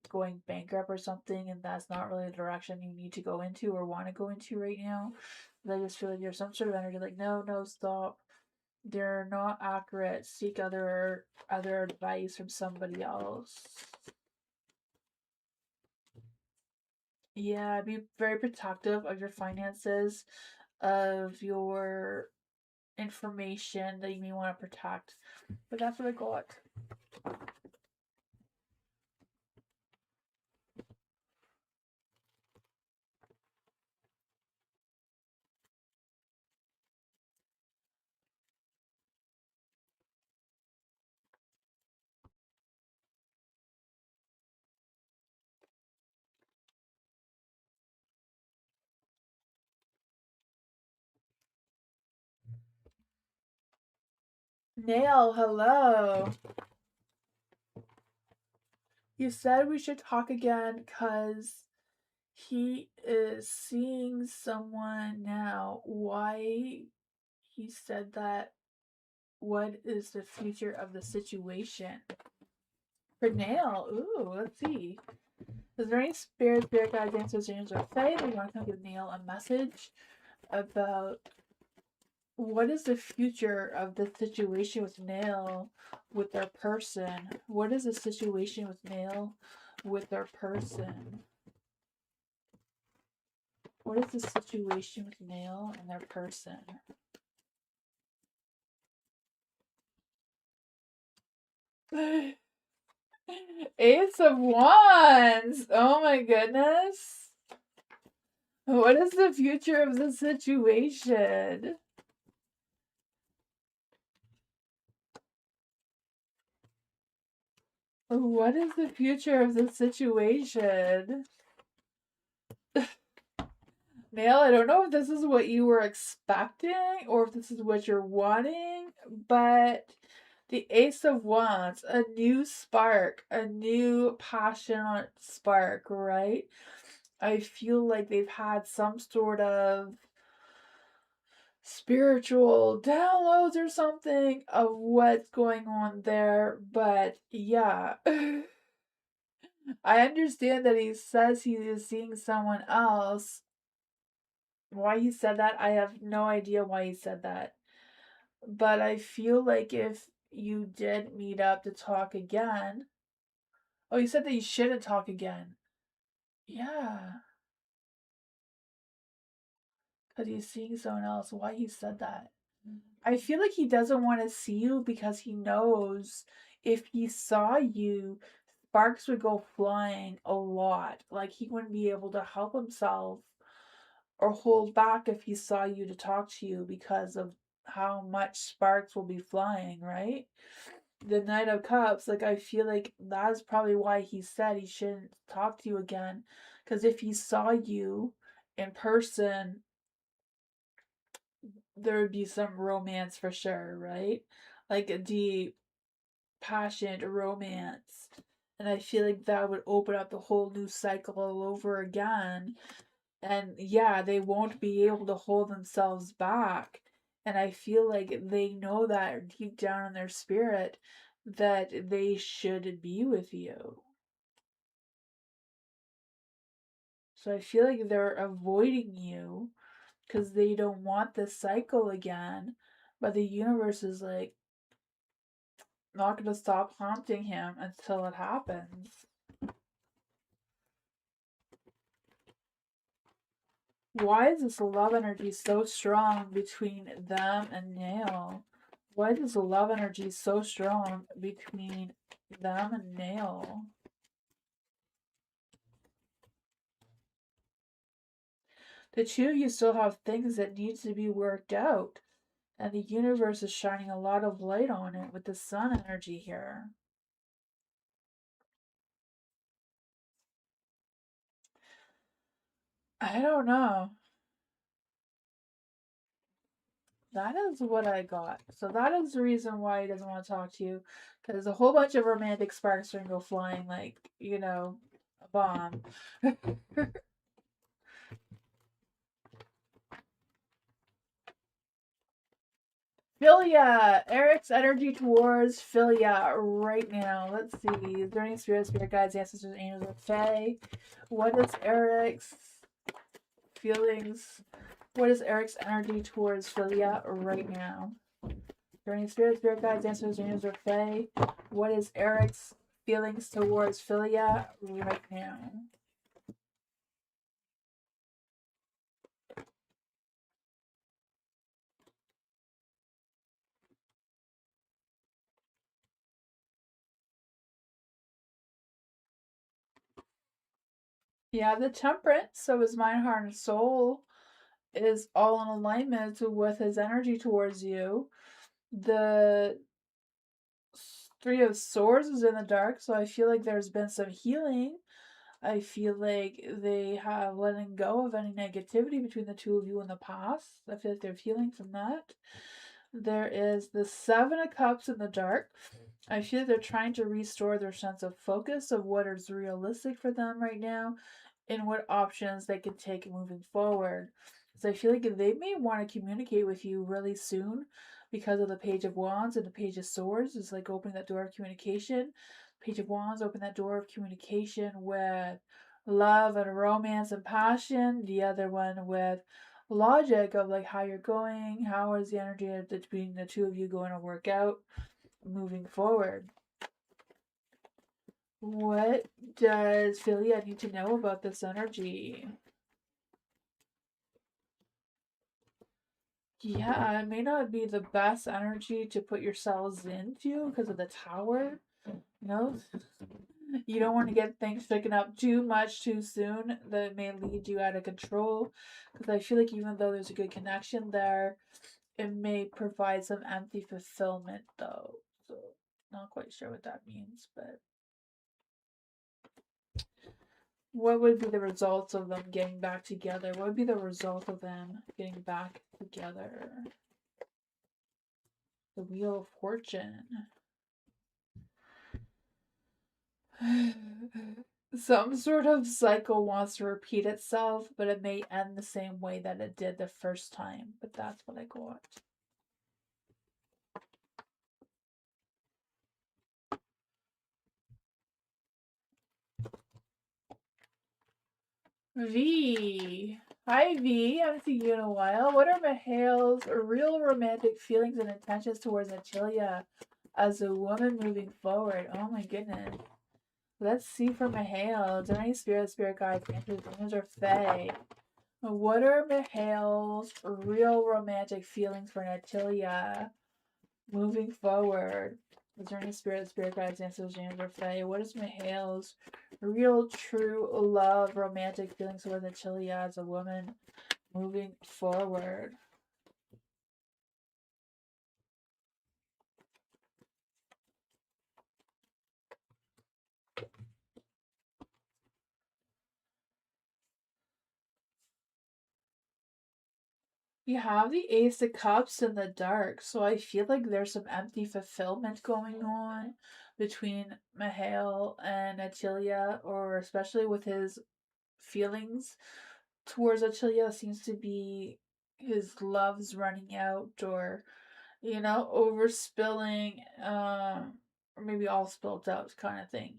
going bankrupt or something, and that's not really the direction you need to go into or want to go into right now. But I just feel like there's some sort of energy like, no, no, stop. They're not accurate. Seek other advice from somebody else. Yeah, be very protective of your finances, of your information that you may want to protect. But that's what I got. Nail, hello. You said we should talk again because he is seeing someone now. Why he said that? What is the future of the situation? For Nail, ooh, let's see. Is there any spirit guides, ancestors, or fae that you want to give Nail a message about what is the future of the situation with Nail with their person? What is the situation with Nail with their person? What is the situation with Nail and their person? Ace of Wands! Oh my goodness! What is the future of the situation? What is the future of the situation? Nail, I don't know if this is what you were expecting or if this is what you're wanting, but The Ace of Wands, a new spark, a new passionate spark, right? I feel like they've had some sort of spiritual downloads or something of what's going on there, but yeah. I understand that he says he is seeing someone else. Why he said that, I have no idea why he said that. But I feel like if you did meet up to talk again. Oh, you said that you shouldn't talk again. Yeah, because he's seeing someone else. Why he said that? I feel like he doesn't want to see you because he knows if he saw you, sparks would go flying a lot. Like he wouldn't be able to help himself or hold back if he saw you to talk to you because of how much sparks will be flying, right? The Knight of Cups, like I feel like that's probably why he said he shouldn't talk to you again. Because if he saw you in person, there would be some romance for sure, right? Like a deep, passionate romance. And I feel like that would open up the whole new cycle all over again. And yeah, they won't be able to hold themselves back. And I feel like they know that deep down in their spirit that they should be with you. So I feel like they're avoiding you because they don't want this cycle again. But the universe is like not going to stop haunting him until it happens. Why is this love energy so strong between them and Nail? Why is the love energy so strong between them and Nail? The two of you still have things that need to be worked out, and the universe is shining a lot of light on it with the sun energy here. I don't know. That is what I got. So that is the reason why he doesn't want to talk to you. Because a whole bunch of romantic sparks are going to go flying like, a bomb. Philia! Eric's energy towards Philia right now. Let's see. Is there any spirit guides, ancestors, angels, or fae? What is Eric's feelings? What is Eric's energy towards Philia right now? Journey spirit guides, ancestors, angels, or fae. What is Eric's feelings towards Philia right now? Yeah, the temperance, so his mind, heart, and soul is all in alignment with his energy towards you. The Three of Swords is in the dark, so I feel like there's been some healing. I feel like they have letting go of any negativity between the two of you in the past. I feel like they're healing from that. There is the Seven of Cups in the dark. I feel like they're trying to restore their sense of focus of what is realistic for them right now and what options they can take moving forward. So I feel like they may want to communicate with you really soon because of the Page of Wands and the Page of Swords is like opening that door of communication. Page of Wands open that door of communication with love and romance and passion. The other one with logic of like how you're going, how is the energy between the two of you going to work out moving forward. What does Philia need to know about this energy? Yeah, it may not be the best energy to put yourselves into because of the tower. You know, you don't want to get things shaken up too much too soon that may lead you out of control. Because I feel like even though there's a good connection there, it may provide some empty fulfillment though. So, not quite sure what that means, but what would be the results of them getting back together? What would be the result of them getting back together? The Wheel of Fortune. Some sort of cycle wants to repeat itself, but it may end the same way that it did the first time. But that's what I got. V. Hi V, I haven't seen you in a while. What are Mihail's real romantic feelings and intentions towards Natalia as a woman moving forward? Oh my goodness. Let's see for Mihail. Is there any spirit guides, angels, or fae? What are Mihail's real romantic feelings for Natalia moving forward? Is there any spirit guides, ancestors, angels, or fae? What is Mihail's real, true love, romantic feelings towards Natalia as a woman moving forward? You have the Ace of Cups in the dark, so I feel like there's some empty fulfillment going on between Mihail and Atilia, or especially with his feelings towards Atilia. Seems to be his love's running out, or overspilling, or maybe all spilled out kind of thing.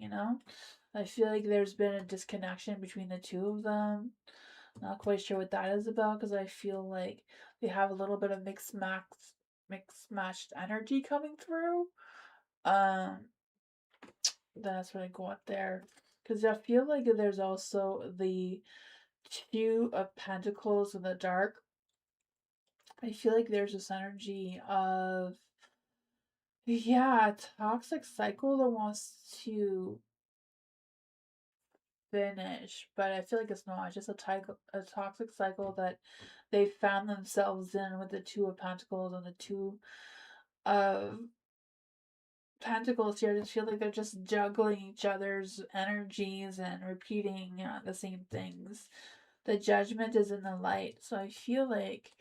I feel like there's been a disconnection between the two of them. Not quite sure what that is about because I feel like they have a little bit of mixed matched energy coming through. Um, that's what I got there. Because I feel like there's also the Two of Pentacles in the dark. I feel like there's this energy of, yeah, a toxic cycle that wants to finish, but I feel like it's not. It's just a toxic cycle that they found themselves in with the Two of Pentacles and the Two of Pentacles here. I just feel like they're just juggling each other's energies and repeating the same things. The Judgment is in the light, so I feel like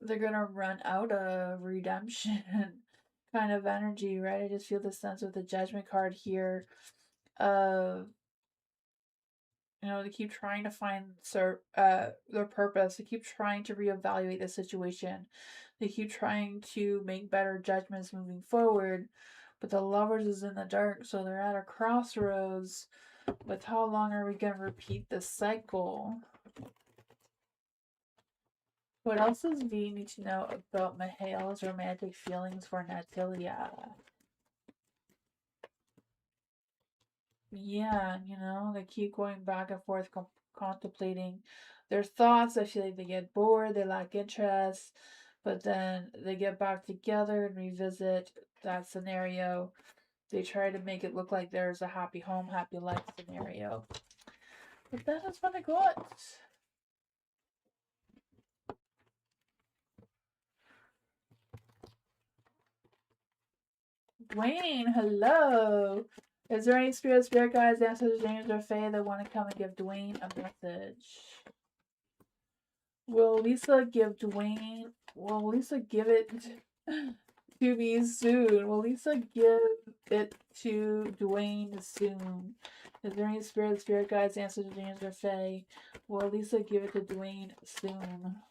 they're gonna run out of redemption kind of energy, right? I just feel the sense of the Judgment card here of, they keep trying to find their purpose. They keep trying to reevaluate the situation. They keep trying to make better judgments moving forward. But the Lovers is in the dark, so they're at a crossroads. With how long are we going to repeat this cycle? What else does V need to know about Mihail's romantic feelings for Natalia? Yeah, they keep going back and forth, contemplating their thoughts. I feel like they get bored, they lack interest, but then they get back together and revisit that scenario. They try to make it look like there's a happy home, happy life scenario. But that is what I got. Dwayne, hello. Is there any spirit guides, ancestors, angels, or fae that want to come and give Dwayne a message? Will Lisa give it to me soon? Will Lisa give it to Dwayne soon? Is there any spirit guides, ancestors, angels, or fae? Will Lisa give it to Dwayne soon?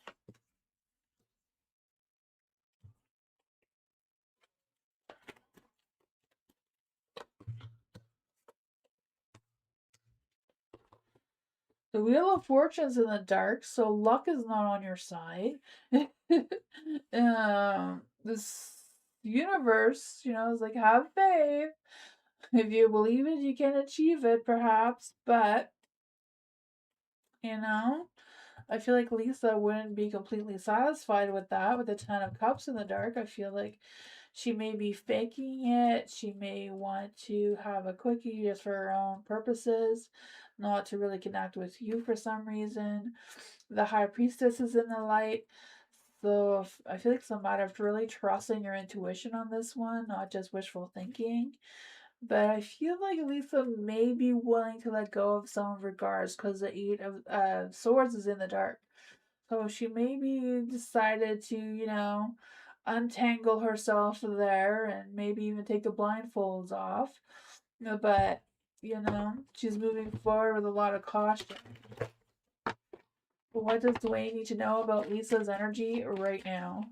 The Wheel of Fortune's in the dark, so luck is not on your side. This universe, is like, have faith. If you believe it, you can achieve it, perhaps. But, I feel like Lisa wouldn't be completely satisfied with that, with the Ten of Cups in the dark. I feel like she may be faking it. She may want to have a quickie just for her own purposes, not to really connect with you for some reason. The High Priestess is in the light. So I feel like it's a matter of really trusting your intuition on this one, not just wishful thinking. But I feel like Lisa may be willing to let go of some regards because the Eight of Swords is in the dark. So she maybe decided to, untangle herself there and maybe even take the blindfolds off. But You know, she's moving forward with a lot of caution. What does Dwayne need to know about Lisa's energy right now?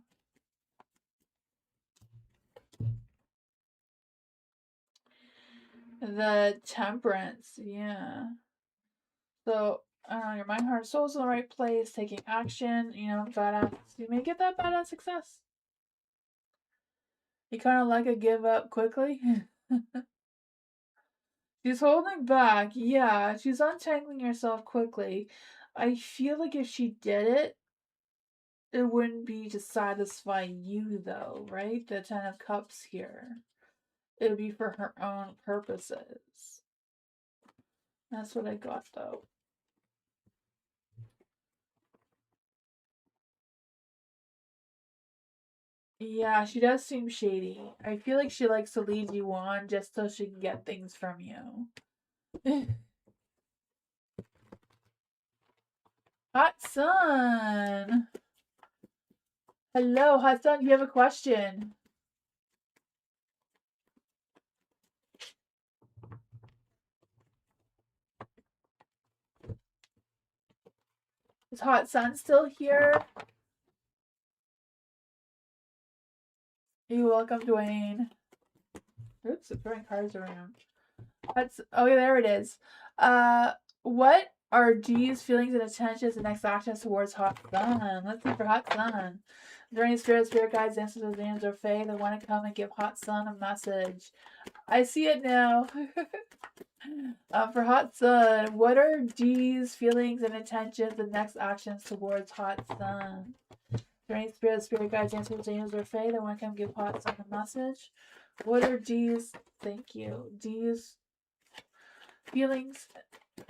The Temperance, yeah. So, your mind, heart, soul's in the right place, taking action, you know, badass. You may get that badass success. You kind of like a give up quickly. She's holding back, yeah. She's untangling herself quickly. I feel like if she did it, it wouldn't be to satisfy you, though, right? The Ten of Cups here. It would be for her own purposes. That's what I got, though. Yeah, she does seem shady. I feel like she likes to lead you on just so she can get things from you. Hot Sun! Hello, Hot Sun, you have a question? Is Hot Sun still here? You're welcome, Dwayne. Oops, I'm throwing cards around. Okay, there it is. What are G's feelings and intentions and next actions towards Hot Sun? Let's see for Hot Sun. Is there any spirit guides, ancestors, angels, or fae that want to come and give Hot Sun a message? I see it now. For Hot Sun, what are G's feelings and intentions and next actions towards Hot Sun? Is there any spirit guides, ancestors, angels, or fae that want to come give Hot Sun a message? What are G's? Thank you. G's feelings,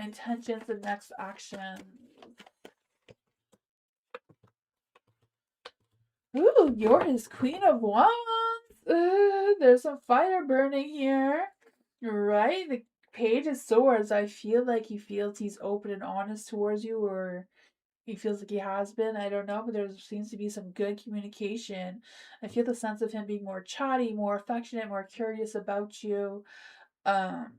intentions, and next action. Ooh, yours, Queen of Wands. There's some fire burning here. Right? The Page of Swords. I feel like he feels he's open and honest towards you, or he feels like he has been. I don't know, but there seems to be some good communication. I feel the sense of him being more chatty, more affectionate, more curious about you. Um,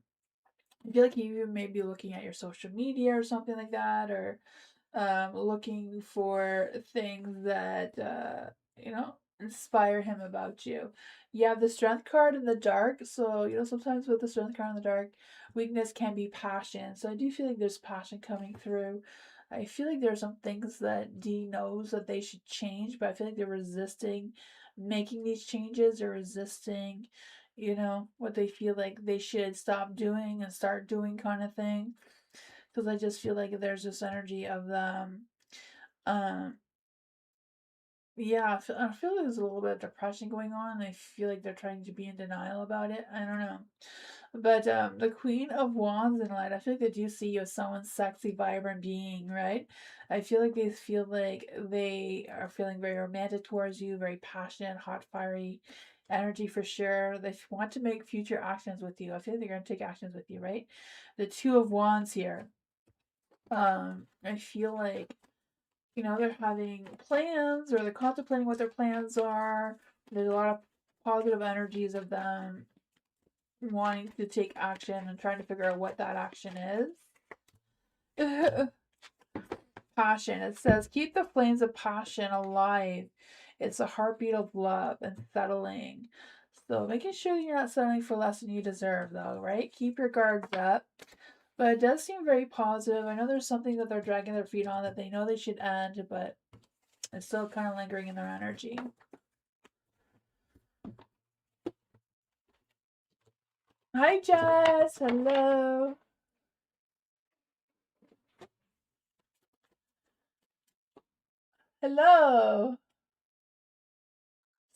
I feel like he even may be looking at your social media or something like that, or looking for things that you know, inspire him about you. You have the Strength card in the dark, so you know sometimes with the Strength card in the dark, weakness can be passion. So I do feel like there's passion coming through. I feel like there's some things that D knows that they should change, but I feel like they're resisting making these changes or resisting, you know, what they feel like they should stop doing and start doing kind of thing. Because I just feel like there's this energy of them. Um, yeah, I feel like there's a little bit of depression going on. I feel like they're trying to be in denial about it. I don't know. But the Queen of Wands in Light, I feel like they do see you as someone sexy, vibrant being, right? I feel like they feel like they are feeling very romantic towards you, very passionate, hot, fiery energy for sure. They want to make future actions with you. I feel like they're going to take actions with you, right? The Two of Wands here. I feel like, you know, they're having plans or they're contemplating what their plans are. There's a lot of positive energies of them wanting to take action and trying to figure out what that action is. Passion. It says, keep the flames of passion alive. It's a heartbeat of love and settling. So making sure you're not settling for less than you deserve, though, right? Keep your guards up. But it does seem very positive. I know there's something that they're dragging their feet on that they know they should end, but it's still kind of lingering in their energy. Hi, Jess. Hello. Hello.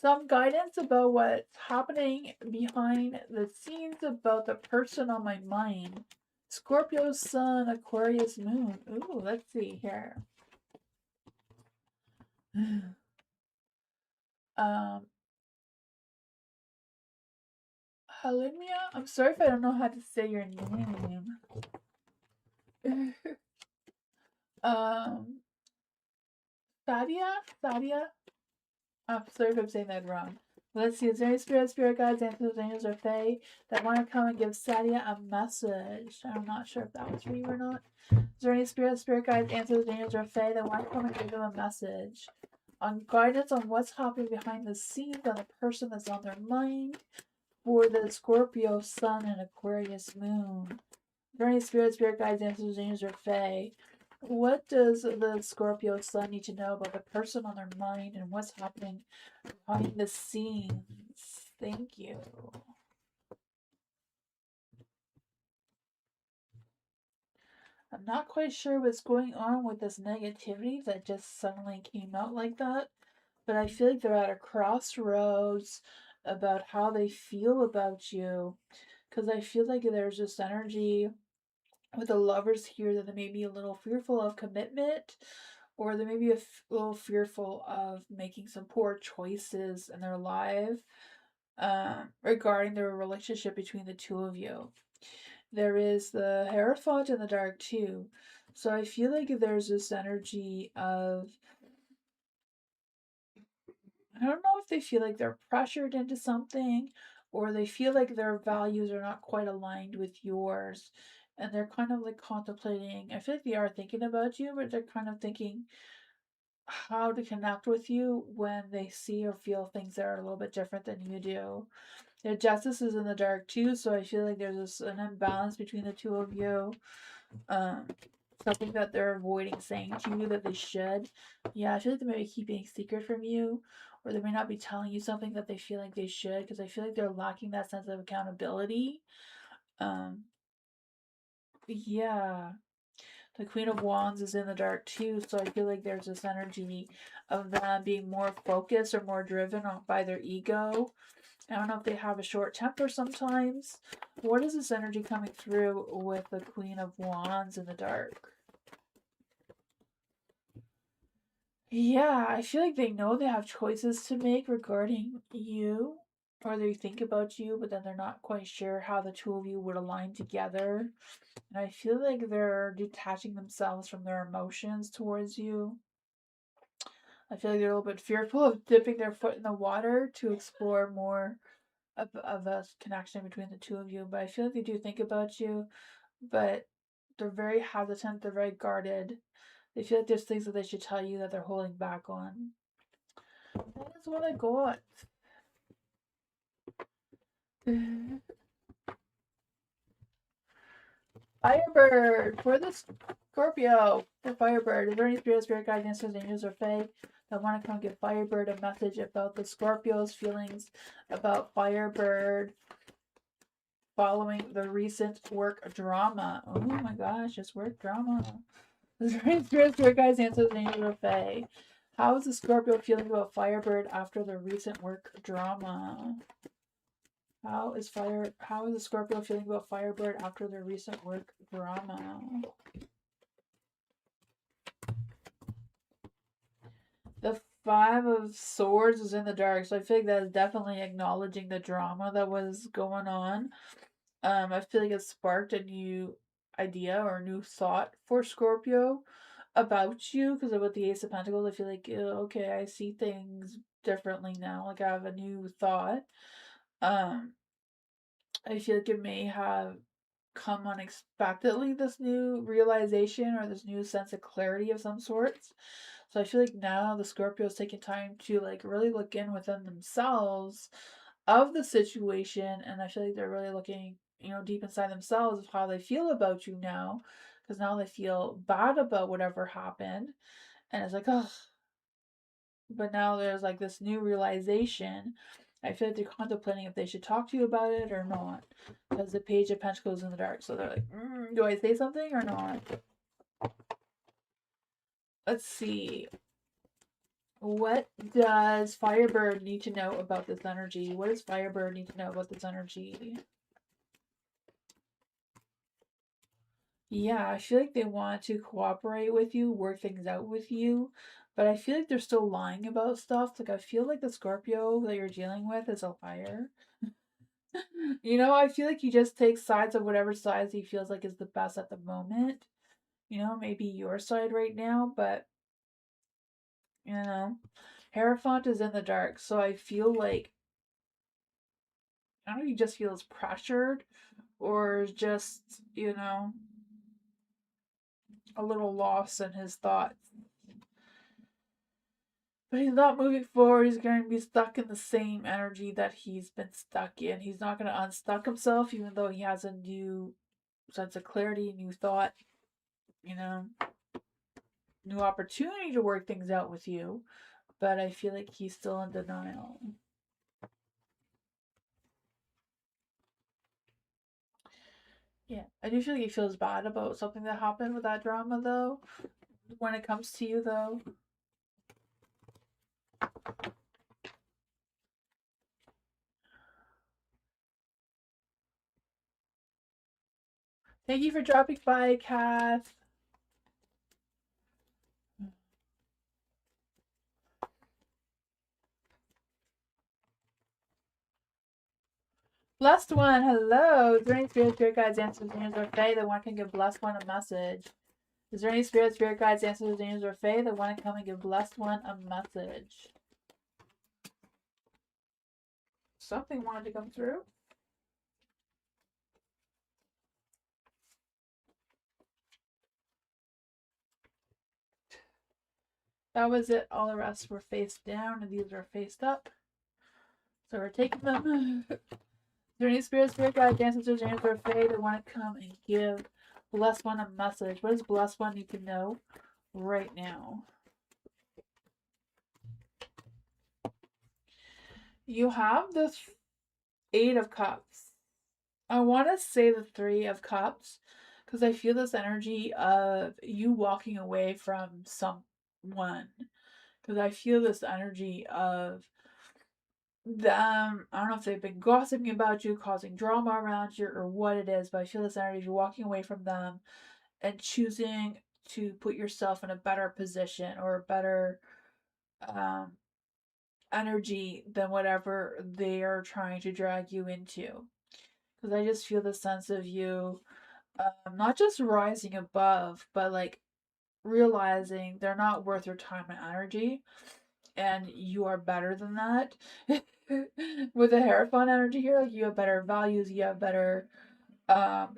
Some guidance about what's happening behind the scenes about the person on my mind. Scorpio Sun, Aquarius Moon. Ooh, let's see here. Um, Halimia? I'm sorry if I don't know how to say your name. um, Sadia? I'm sorry if I'm saying that wrong. Let's see, is there any spirit guides, angels, or fae that want to come and give Sadia a message? I'm not sure if that was for you or not. Is there any spirit guides, angels, or fae that want to come and give them a message? On guidance on what's happening behind the scenes on the person that's on their mind for the Scorpio Sun and Aquarius Moon. Is there any spirit guides, angels, or fae? What does the Scorpio Sun need to know about the person on their mind and what's happening behind the scenes? Thank you. I'm not quite sure what's going on with this negativity that just suddenly came out like that, but I feel like they're at a crossroads about how they feel about you. Because I feel like there's this energy with the lovers here that they may be a little fearful of commitment, or they may be little fearful of making some poor choices in their life regarding the relationship between the two of you. There is the Hierophant in the dark too. So I feel like there's this energy of, I don't know if they feel like they're pressured into something or they feel like their values are not quite aligned with yours. And they're kind of like contemplating, I feel like they are thinking about you, but they're kind of thinking how to connect with you when they see or feel things that are a little bit different than you do. Their justice is in the dark too, so I feel like there's an imbalance between the two of you. Um, Something that they're avoiding saying to you that they should. Yeah, I feel like they may be keeping a secret from you, or they may not be telling you something that they feel like they should, because I feel like they're lacking that sense of accountability. Um, yeah. The Queen of Wands is in the dark too, so I feel like there's this energy of them being more focused or more driven by their ego. I don't know if they have a short temper sometimes. What is this energy coming through with the Queen of Wands in the dark? Yeah, I feel like they know they have choices to make regarding you, or they think about you, but then they're not quite sure how the two of you would align together. And I feel like they're detaching themselves from their emotions towards you. I feel like they're a little bit fearful of dipping their foot in the water to explore more of a connection between the two of you. But I feel like they do think about you, but they're very hesitant, they're very guarded. They feel like there's things that they should tell you that they're holding back on. That is what I got. Firebird for the Scorpio. For Firebird, is there any spirit guides, ancestors, angels, or fae that want to come give Firebird a message about the Scorpio's feelings about Firebird following the recent work drama? Oh my gosh, it's work drama. Is there any spirit guides, ancestors, angels, or fae? How is the Scorpio feeling about Firebird after the recent work drama? How is the Scorpio feeling about Firebird after their recent work drama? The Five of Swords is in the dark, so I feel like that is definitely acknowledging the drama that was going on. I feel like it sparked a new idea or a new thought for Scorpio about you because with the Ace of Pentacles, I feel like okay, I see things differently now. Like I have a new thought. Um, I feel like it may have come unexpectedly, this new realization or this new sense of clarity of some sorts. So I feel like now the Scorpio is taking time to like really look in within themselves of the situation, and I feel like they're really looking, deep inside themselves of how they feel about you now, because now they feel bad about whatever happened, and it's like, oh, but now there's like this new realization. I feel like they're contemplating if they should talk to you about it or not, because the Page of Pentacles is in the dark. So they're like, do I say something or not? Let's see. What does Firebird need to know about this energy? What does Firebird need to know about this energy? Yeah, I feel like they want to cooperate with you, work things out with you, but I feel like they're still lying about stuff. Like, I feel like the Scorpio that you're dealing with is a liar. I feel like he just takes sides of whatever sides he feels like is the best at the moment. Maybe your side right now, but, you know, Hierophant is in the dark, so I feel like I don't know if he just feels pressured or just, you know, a little lost in his thoughts. But he's not moving forward. He's going to be stuck in the same energy that he's been stuck in. He's not going to unstuck himself, even though he has a new sense of clarity, new thought, you know, new opportunity to work things out with you. But I feel like he's still in denial. Yeah, I do feel like he feels bad about something that happened with that drama, though. When it comes to you, though. Thank you for dropping by, Kath. Blessed one, hello. Is there any spirit guides, answers, angels, or fae that one can give blessed one a message? Is there any spirit guides, answers, angels, or fae that want to come and give blessed one a message? Something wanted to come through. That was it. All the rest were face down, and these are faced up. So we're taking them. Is there any spirit guides, ancestors, angels, or fae that want to come and give blessed one a message? What does blessed one need to know right now? You have the Eight of Cups. I want to say the Three of Cups because I feel this energy of you walking away from someone. Because I feel this energy of them. I don't know if they've been gossiping about you, causing drama around you, or what it is, but I feel this energy of you walking away from them and choosing to put yourself in a better position or a better um, energy than whatever they are trying to drag you into. Because I just feel the sense of you not just rising above, but like realizing they're not worth your time and energy, and you are better than that. With the Hierophant energy here, like you have better values, you have better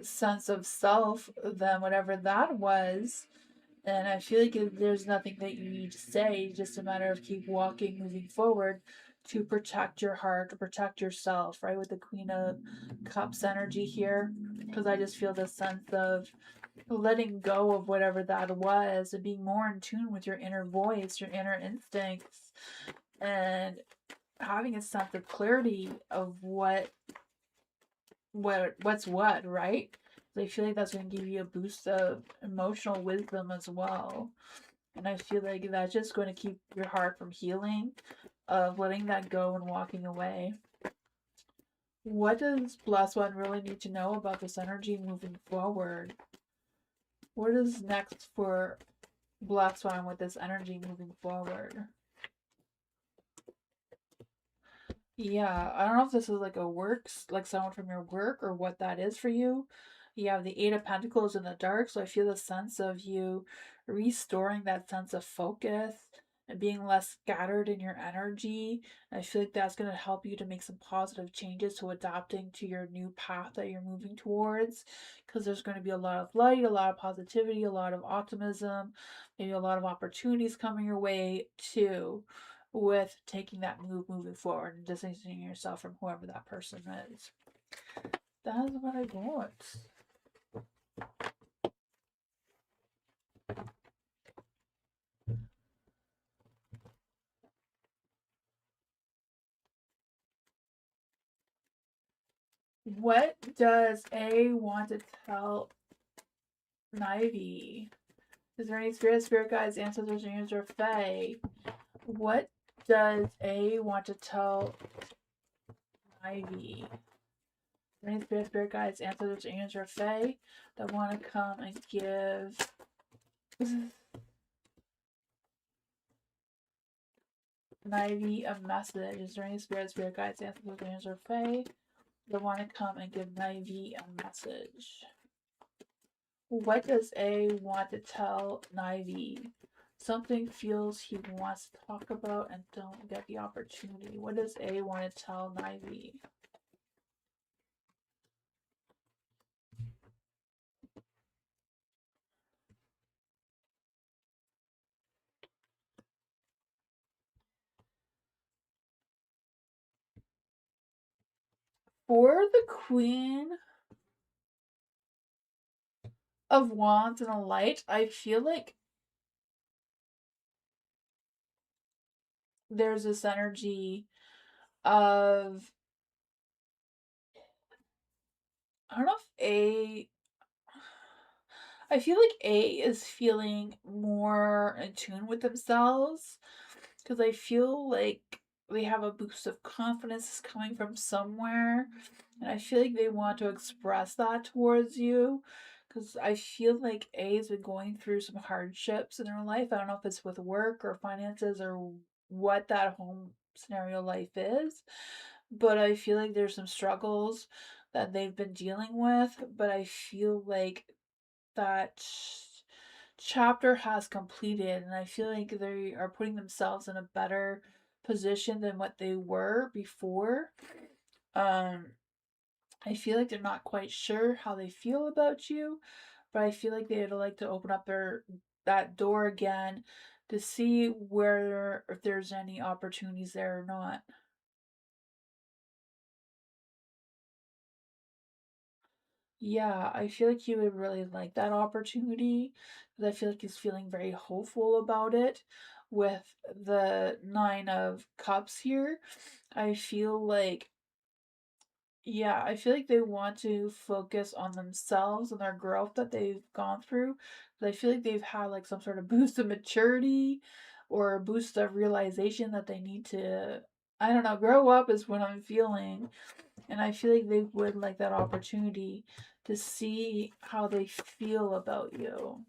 sense of self than whatever that was. And I feel like there's nothing that you need to say, just a matter of keep walking, moving forward to protect your heart, to protect yourself, right? With the Queen of Cups energy here, because I just feel this sense of letting go of whatever that was and being more in tune with your inner voice, your inner instincts, and having a sense of clarity of what's what, right? So I feel like that's going to give you a boost of emotional wisdom as well. And I feel like that's just going to keep your heart from healing, of letting that go and walking away. What does Blessed One really need to know about this energy moving forward? What is next for Blessed One with this energy moving forward? Yeah, I don't know if this is like a works, like someone from your work or what that is for you. You have the Eight of Pentacles in the dark, so I feel the sense of you restoring that sense of focus and being less scattered in your energy. I feel like that's going to help you to make some positive changes to adapting to your new path that you're moving towards, because there's going to be a lot of light, a lot of positivity, a lot of optimism, maybe a lot of opportunities coming your way too, with taking that move moving forward and distancing yourself from whoever that person is. That's what I want. What does A want to tell Nivy? Is there any spirit guides, ancestors, angels, or fae? What does A want to tell Ivy? Any spirit guides, ancestors, angels, or fae that want to come and give Ivy a message? Is there any spirit guides, ancestors, angels, or fae that want to come and give Ivy a message? What does A want to tell Ivy? Something feels he wants to talk about and don't get the opportunity. What does A want to tell Ivy? For the Queen of Wands and a Light, I feel like there's this energy of, I don't know if I feel like A is feeling more in tune with themselves because I feel like they have a boost of confidence coming from somewhere, and I feel like they want to express that towards you because I feel like A has been going through some hardships in their life. I don't know if it's with work or finances or what that home scenario life is, but I feel like there's some struggles that they've been dealing with, but I feel like that chapter has completed, and I feel like they are putting themselves in a better position than what they were before. um I feel like they're not quite sure how they feel about you, but I feel like they'd like to open up that door again to see where, if there's any opportunities there or not. Yeah, I feel like he would really like that opportunity because I feel like he's feeling very hopeful about it with the Nine of Cups here. I feel like, yeah, I feel like they want to focus on themselves and their growth that they've gone through. 'Cause I feel like they've had like some sort of boost of maturity or a boost of realization that they need to, I don't know, grow up is what I'm feeling. And I feel like they would like that opportunity to see how they feel about you.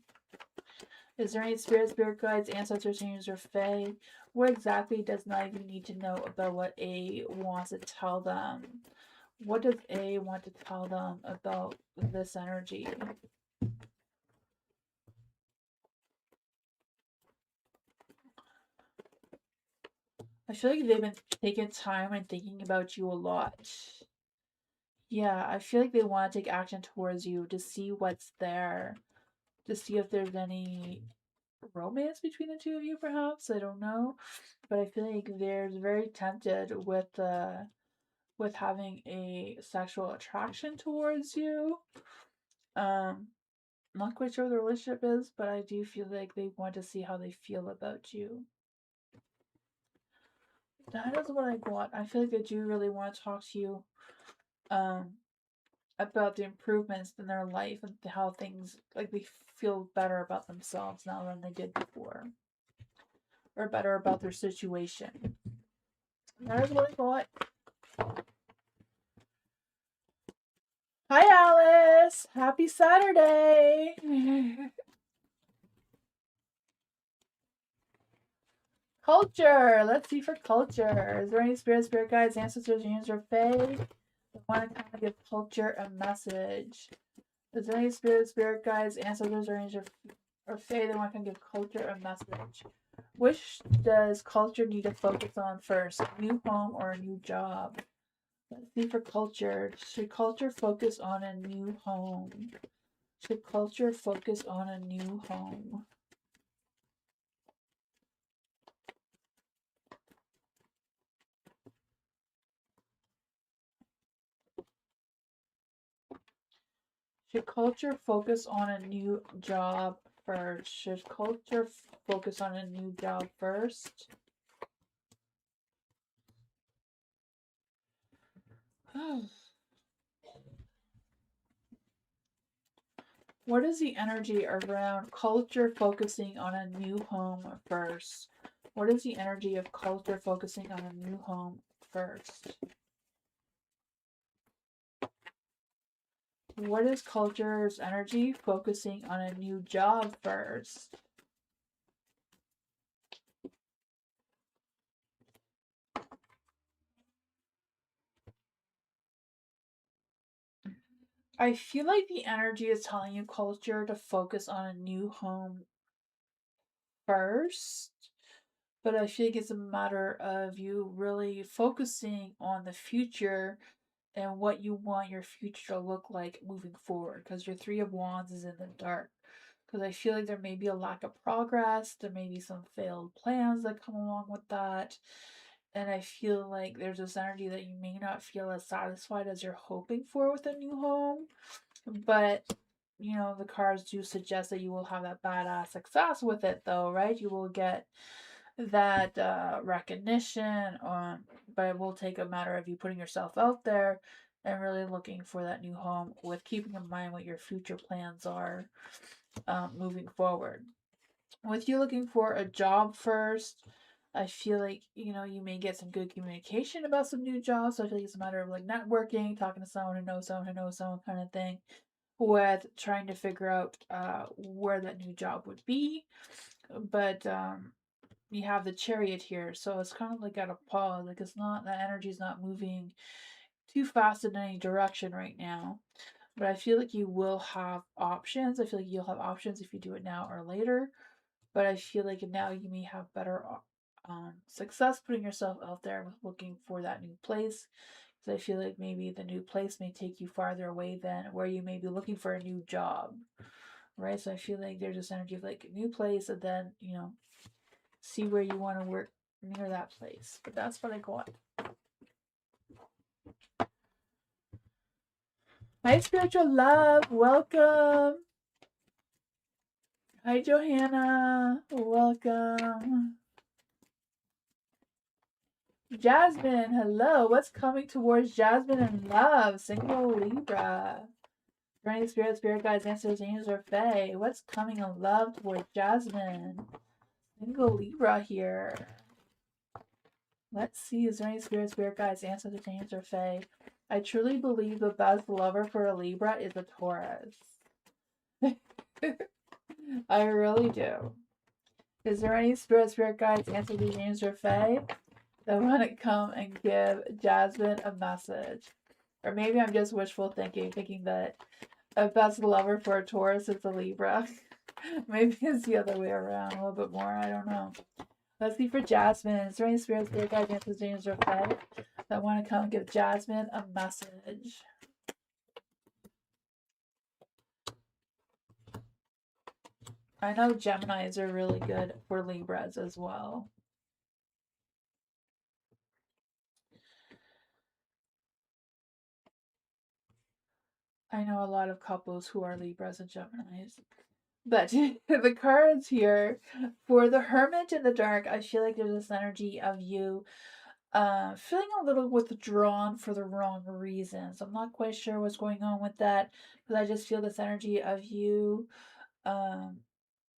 Is there any spirit guides, ancestors, angels, or fae? What exactly does Nivy need to know about what A wants to tell them? What does A want to tell them about this energy? I feel like they've been taking time and thinking about you a lot. Yeah, I feel like they want to take action towards you to see what's there, to see if there's any romance between the two of you, perhaps. I don't know, but I feel like they're very tempted with having a sexual attraction towards you. Um, not quite sure what the relationship is, but I do feel like they want to see how they feel about you. That is what I got. I feel like they do really want to talk to you um about the improvements in their life and how things, like, they feel better about themselves now than they did before, or better about their situation. That is what I got. Hi, Alice. Happy Saturday. Culture. Let's see for culture. Is there any spirit guides, ancestors, angels, or fae that want to kind of give culture a message? Is there any spirit guides, ancestors, or angels, or fae that want to give culture a message? Which does culture need to focus on first? A new home or a new job? Let's see for culture. Should culture focus on a new home? Should culture focus on a new home? Should culture focus on a new job first? Should culture focus on a new job first? What is the energy around culture focusing on a new home first? What is the energy of culture focusing on a new home first? What is culture's energy focusing on a new job first? I feel like the energy is telling you culture to focus on a new home first, but I feel like it's a matter of you really focusing on the future and what you want your future to look like moving forward, because your Three of Wands is in the dark. Because I feel like there may be a lack of progress, there may be some failed plans that come along with that. And I feel like there's this energy that you may not feel as satisfied as you're hoping for with a new home. But, the cards do suggest that you will have that badass success with it, though, right? You will get that recognition, but it will take a matter of you putting yourself out there and really looking for that new home with keeping in mind what your future plans are moving forward. With you looking for a job first, I feel like, you may get some good communication about some new jobs. So I feel like it's a matter of like networking, talking to someone who knows someone who knows someone kind of thing, with trying to figure out where that new job would be. But you have the Chariot here, so it's kind of like at a pause. Like it's not, that energy's not moving too fast in any direction right now. But I feel like you will have options. I feel like you'll have options if you do it now or later. But I feel like now you may have better success putting yourself out there with looking for that new place. Because I feel like maybe the new place may take you farther away than where you may be looking for a new job, right? So I feel like there's this energy of like a new place, and then see where you want to work near that place. But that's what I got. Hi, spiritual love. Welcome. Hi, Johanna. Welcome. Jasmine, hello. What's coming towards Jasmine and love? Single Libra. Burning spirit guides, ancestors, angels, or fae. What's coming in love towards Jasmine? Single Libra here. Let's see. Is there any spirit guides, ancestors, angels, or fae? I truly believe the best lover for a Libra is a Taurus. I really do. Is there any spirit guides, ancestors, angels, or fae that want to come and give Jasmine a message? Or maybe I'm just wishful thinking that a best lover for a Taurus is a Libra. Maybe it's the other way around a little bit more. I don't know. Let's see for Jasmine. Is there any spirit guides, ancestors, angels, or fae that want to come and give Jasmine a message? I know Geminis are really good for Libras as well. I know a lot of couples who are Libras and Geminis. But the cards here for the Hermit in the Dark, I feel like there's this energy of you feeling a little withdrawn for the wrong reasons. I'm not quite sure what's going on with that, because I just feel this energy of you um,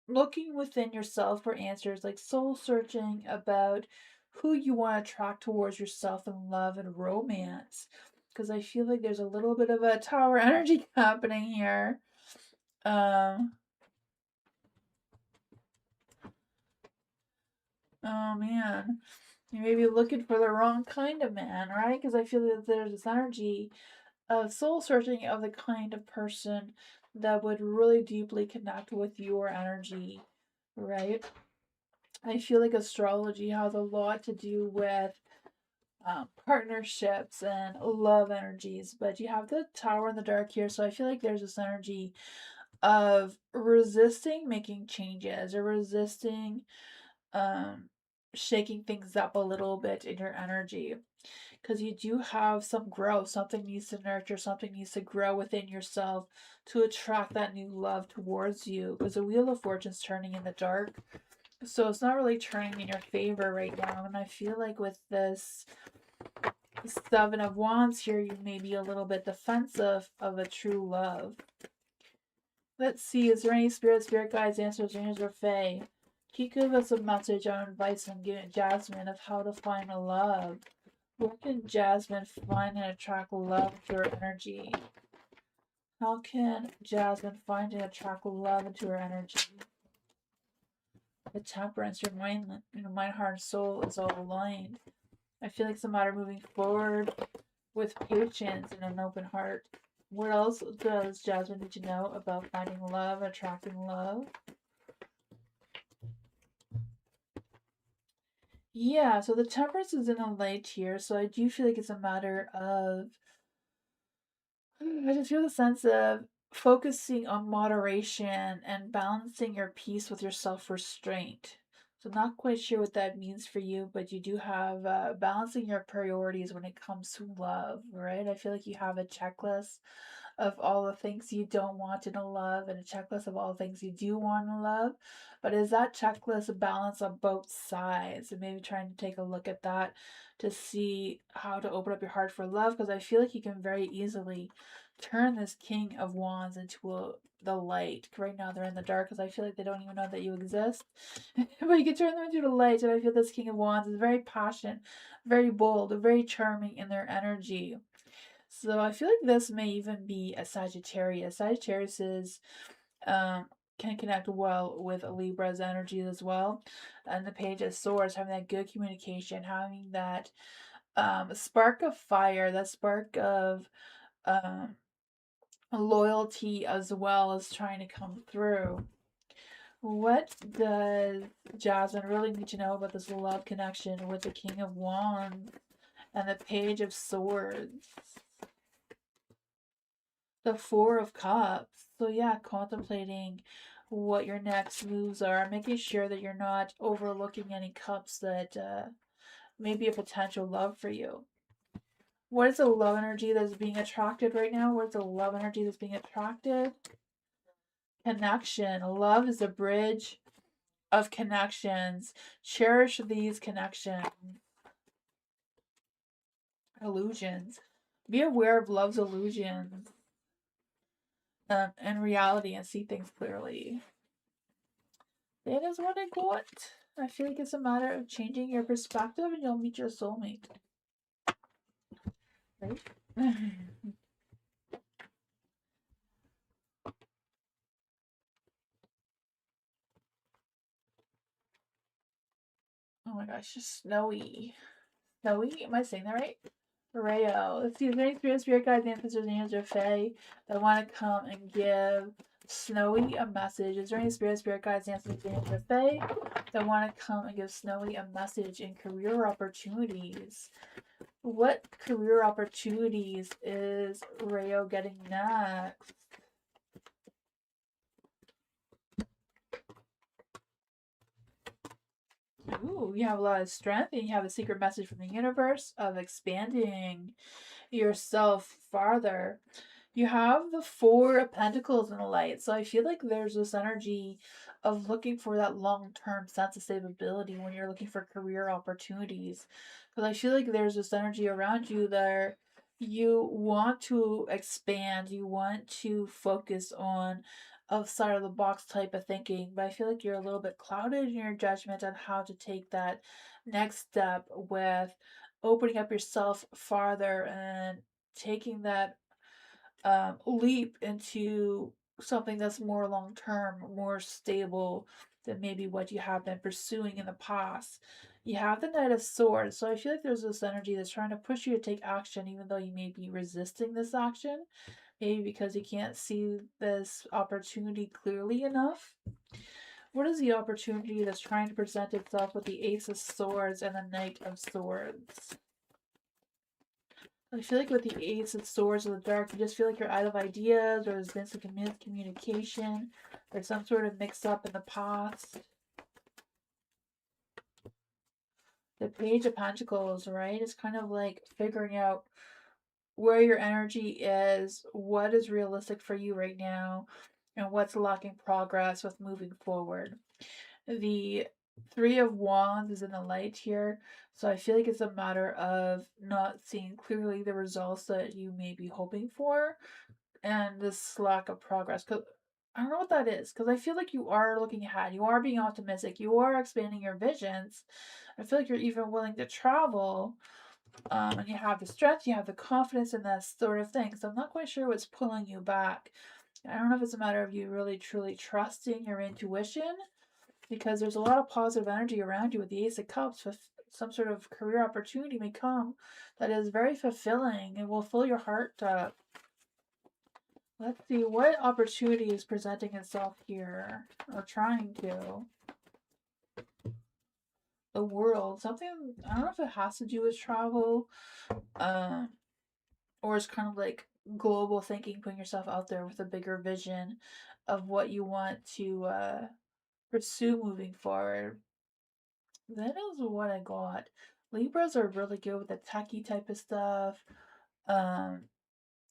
looking within yourself for answers, like soul searching about who you want to attract towards yourself in love and romance. Because I feel like there's a little bit of a tower energy happening here. Um, oh man, you may be looking for the wrong kind of man, right? Because I feel that there's this energy of soul searching of the kind of person that would really deeply connect with your energy, right? I feel like astrology has a lot to do with partnerships and love energies, but you have the Tower in the Dark here, so I feel like there's this energy of resisting making changes, or resisting shaking things up a little bit in your energy, because you do have some growth. Something needs to nurture, something needs to grow within yourself to attract that new love towards you, because the Wheel of Fortune's turning in the dark, so it's not really turning in your favor right now. And I feel like with this Seven of Wands here, you may be a little bit defensive of a true love. Let's see, is there any spirit guides, answers, angels, or fae? Can you give us a message on advice on giving Jasmine of how to find a love? Where can Jasmine find and attract love into her energy? How can Jasmine find and attract love into her energy? The Temperance, your mind, heart, and soul is all aligned. I feel like it's a matter of moving forward with patience and an open heart. What else does Jasmine need to know about finding love, attracting love? Yeah, so the Temperance is in the light here, so I do feel like it's a matter of, I just feel the sense of focusing on moderation and balancing your peace with your self restraint. So So not quite sure what that means for you, but you do have balancing your priorities when it comes to love, right? I feel like you have a checklist of all the things you don't want in a love and a checklist of all the things you do want in love. But is that checklist a balance on both sides? And maybe trying to take a look at that to see how to open up your heart for love, because I feel like you can very easily turn this King of Wands into the light. Right now they're in the dark because I feel like they don't even know that you exist. But you can turn them into the light, and I feel this King of Wands is very passionate, very bold, very charming in their energy. So I feel like this may even be a Sagittarius. Sagittarius is can connect well with Libra's energies as well. And the Page of Swords, having that good communication, having that spark of fire, that spark of um loyalty as well as trying to come through. What does Jasmine really need to know about this love connection with the King of Wands and the Page of Swords? The Four of Cups. So yeah, contemplating what your next moves are, making sure that you're not overlooking any cups that may be a potential love for you. What is the love energy that's being attracted right now? What is the love energy that's being attracted? Connection. Love is a bridge of connections. Cherish these connections. Illusions. Be aware of love's illusions and reality and see things clearly. That is what I got. I feel like it's a matter of changing your perspective and you'll meet your soulmate. Right? Oh my gosh, just snowy. Snowy? Am I saying that right? Rayo. Let's see, is there any spirit guides, ancestors, angels, or fae that want to come and give Snowy a message? Is there any spirit guides, ancestors, angels, or fae that want to come and give Snowy a message in career opportunities? What career opportunities is Rayo getting next? Ooh, you have a lot of strength and you have a secret message from the universe of expanding yourself farther. You have the Four of Pentacles in the light. So I feel like there's this energy of looking for that long-term sense of stability when you're looking for career opportunities. Because I feel like there's this energy around you that you want to expand, you want to focus on outside of the box type of thinking, but I feel like you're a little bit clouded in your judgment on how to take that next step with opening up yourself farther and taking that leap into something that's more long term, more stable than maybe what you have been pursuing in the past. You have the Knight of Swords, so I feel like there's this energy that's trying to push you to take action, even though you may be resisting this action. Maybe because you can't see this opportunity clearly enough. What is the opportunity that's trying to present itself with the Ace of Swords and the Knight of Swords? I feel like with the Ace of Swords in the dark, you just feel like you're out of ideas, or there's been some miscommunication, or some sort of mix up in the past. The Page of Pentacles, right? It's kind of like figuring out where your energy is, what is realistic for you right now, and what's lacking progress with moving forward. The Three of Wands is in the light here, so I feel like it's a matter of not seeing clearly the results that you may be hoping for, and this lack of progress. Cause I don't know what that is, because I feel like you are looking ahead, you are being optimistic, you are expanding your visions. I feel like you're even willing to travel, and you have the strength, you have the confidence, and that sort of thing. So I'm not quite sure what's pulling you back. I don't know if it's a matter of you really truly trusting your intuition, because there's a lot of positive energy around you with the Ace of Cups. Some sort of career opportunity may come that is very fulfilling and will fill your heart up. Let's see, what opportunity is presenting itself here, or trying to? The world. Something, I don't know if it has to do with travel, um, or it's kind of like global thinking, putting yourself out there with a bigger vision of what you want to pursue moving forward. That is what I got. Libras are really good with the techie type of stuff. Um,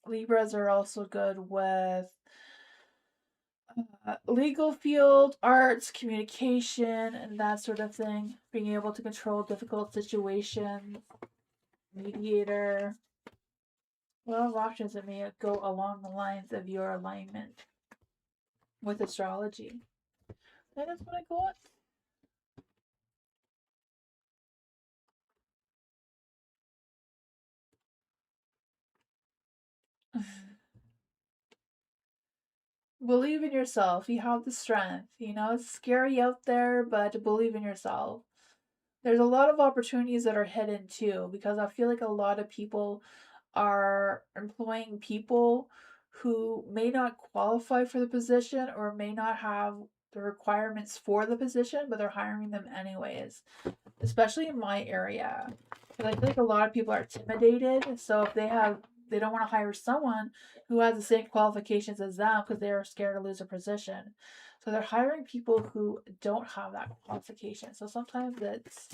Libras are also good with legal field, arts, communication, and that sort of thing. Being able to control difficult situations, mediator. A lot of options that may go along the lines of your alignment with astrology. That is what I got. Believe in yourself. You have the strength. You know, it's scary out there, but believe in yourself. There's a lot of opportunities that are hidden too, because I feel like a lot of people are employing people who may not qualify for the position or may not have the requirements for the position, but they're hiring them anyways, especially in my area. Because I feel like a lot of people are intimidated. So if they don't want to hire someone who has the same qualifications as them because they're scared to lose a position. So they're hiring people who don't have that qualification. So sometimes it's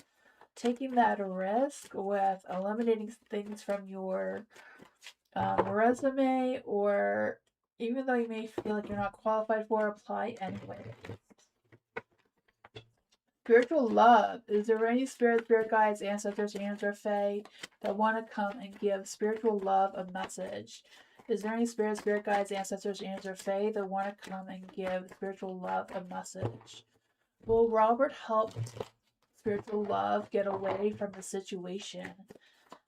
taking that risk with eliminating things from your resume, or even though you may feel like you're not qualified for, apply anyway. Spiritual love. Is there any spirit guides, ancestors, angels, or fae that want to come and give spiritual love a message? Is there any spirit guides, ancestors, angels, or fae that want to come and give spiritual love a message? Will Robert help spiritual love get away from the situation?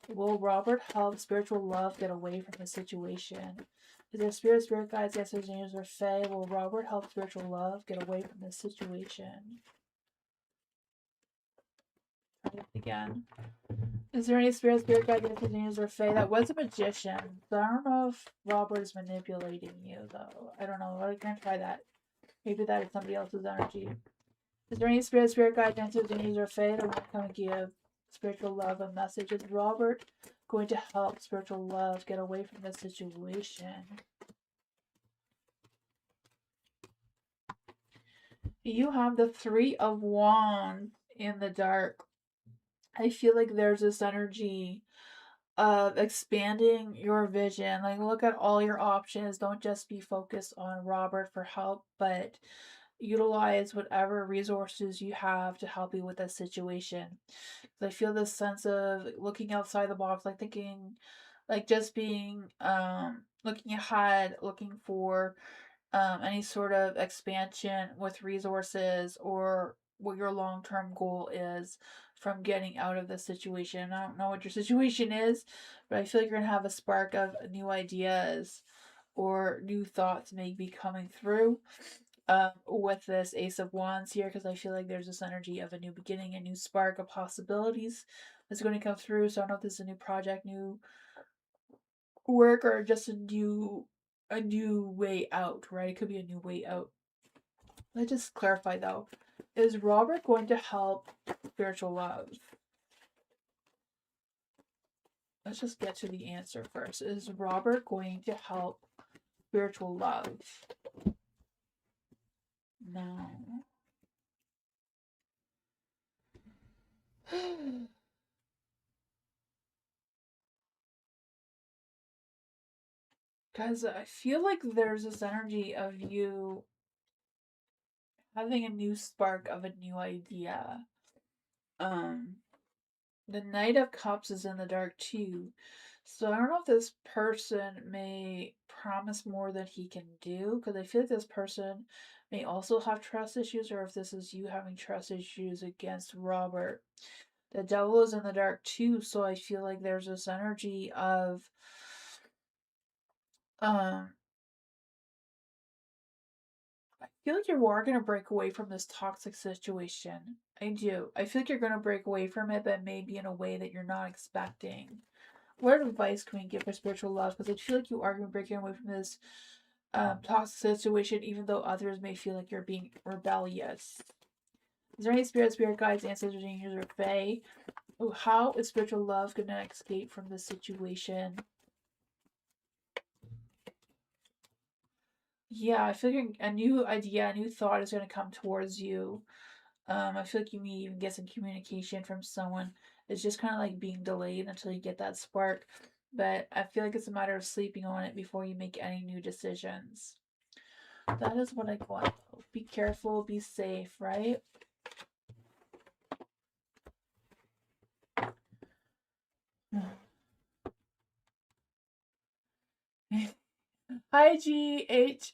Will Robert help spiritual love get away from the situation? Is there spirit guides, ancestors, angels, or fae? Will Robert help spiritual love get away from the situation? Try it again. Is there any spirit guide, ancestors, angels, or fae? That was a magician, so I don't know if Robert is manipulating you, though. I don't know. I'm gonna try that. Maybe that is somebody else's energy. Is there any spirit guide, ancestors, angels, or fae that want to come and give spiritual love a message? Is Robert going to help spiritual love get away from the situation? You have the Three of Wands in the dark. I feel like there's this energy of expanding your vision. Like, look at all your options. Don't just be focused on Robert for help, but utilize whatever resources you have to help you with that situation. I feel this sense of looking outside the box, like thinking, like just being, looking ahead, looking for any sort of expansion with resources or what your long term goal is from getting out of this situation. I don't know what your situation is, but I feel like you're going to have a spark of new ideas or new thoughts maybe coming through with this Ace of Wands here, because I feel like there's this energy of a new beginning, a new spark of possibilities that's going to come through. So I don't know if this is a new project, new work, or just a new way out, right? It could be a new way out. Let's just clarify though. Is Robert going to help spiritual love? Let's just get to the answer first. Is Robert going to help spiritual love? No. Because I feel like there's this energy of you having a new spark of a new idea. Um, the Knight of Cups is in the dark too. So I don't know if this person may promise more than he can do, because I feel like this person may also have trust issues, or if this is you having trust issues against Robert. The Devil is in the dark too, so I feel like there's this energy of um I feel like you are gonna break away from this toxic situation. I do. I feel like you're gonna break away from it, but maybe in a way that you're not expecting. What advice can we give for spiritual love? Because I feel like you are gonna break away from this toxic situation, even though others may feel like you're being rebellious. Is there any spirit guides, ancestors, angels, or fae? Oh, how is spiritual love gonna escape from this situation? Yeah, I feel like a new idea, a new thought is gonna come towards you. I feel like you may even get some communication from someone. It's just kind of like being delayed until you get that spark. But I feel like it's a matter of sleeping on it before you make any new decisions. That is what I want. Be careful, be safe, right? Hi, GH.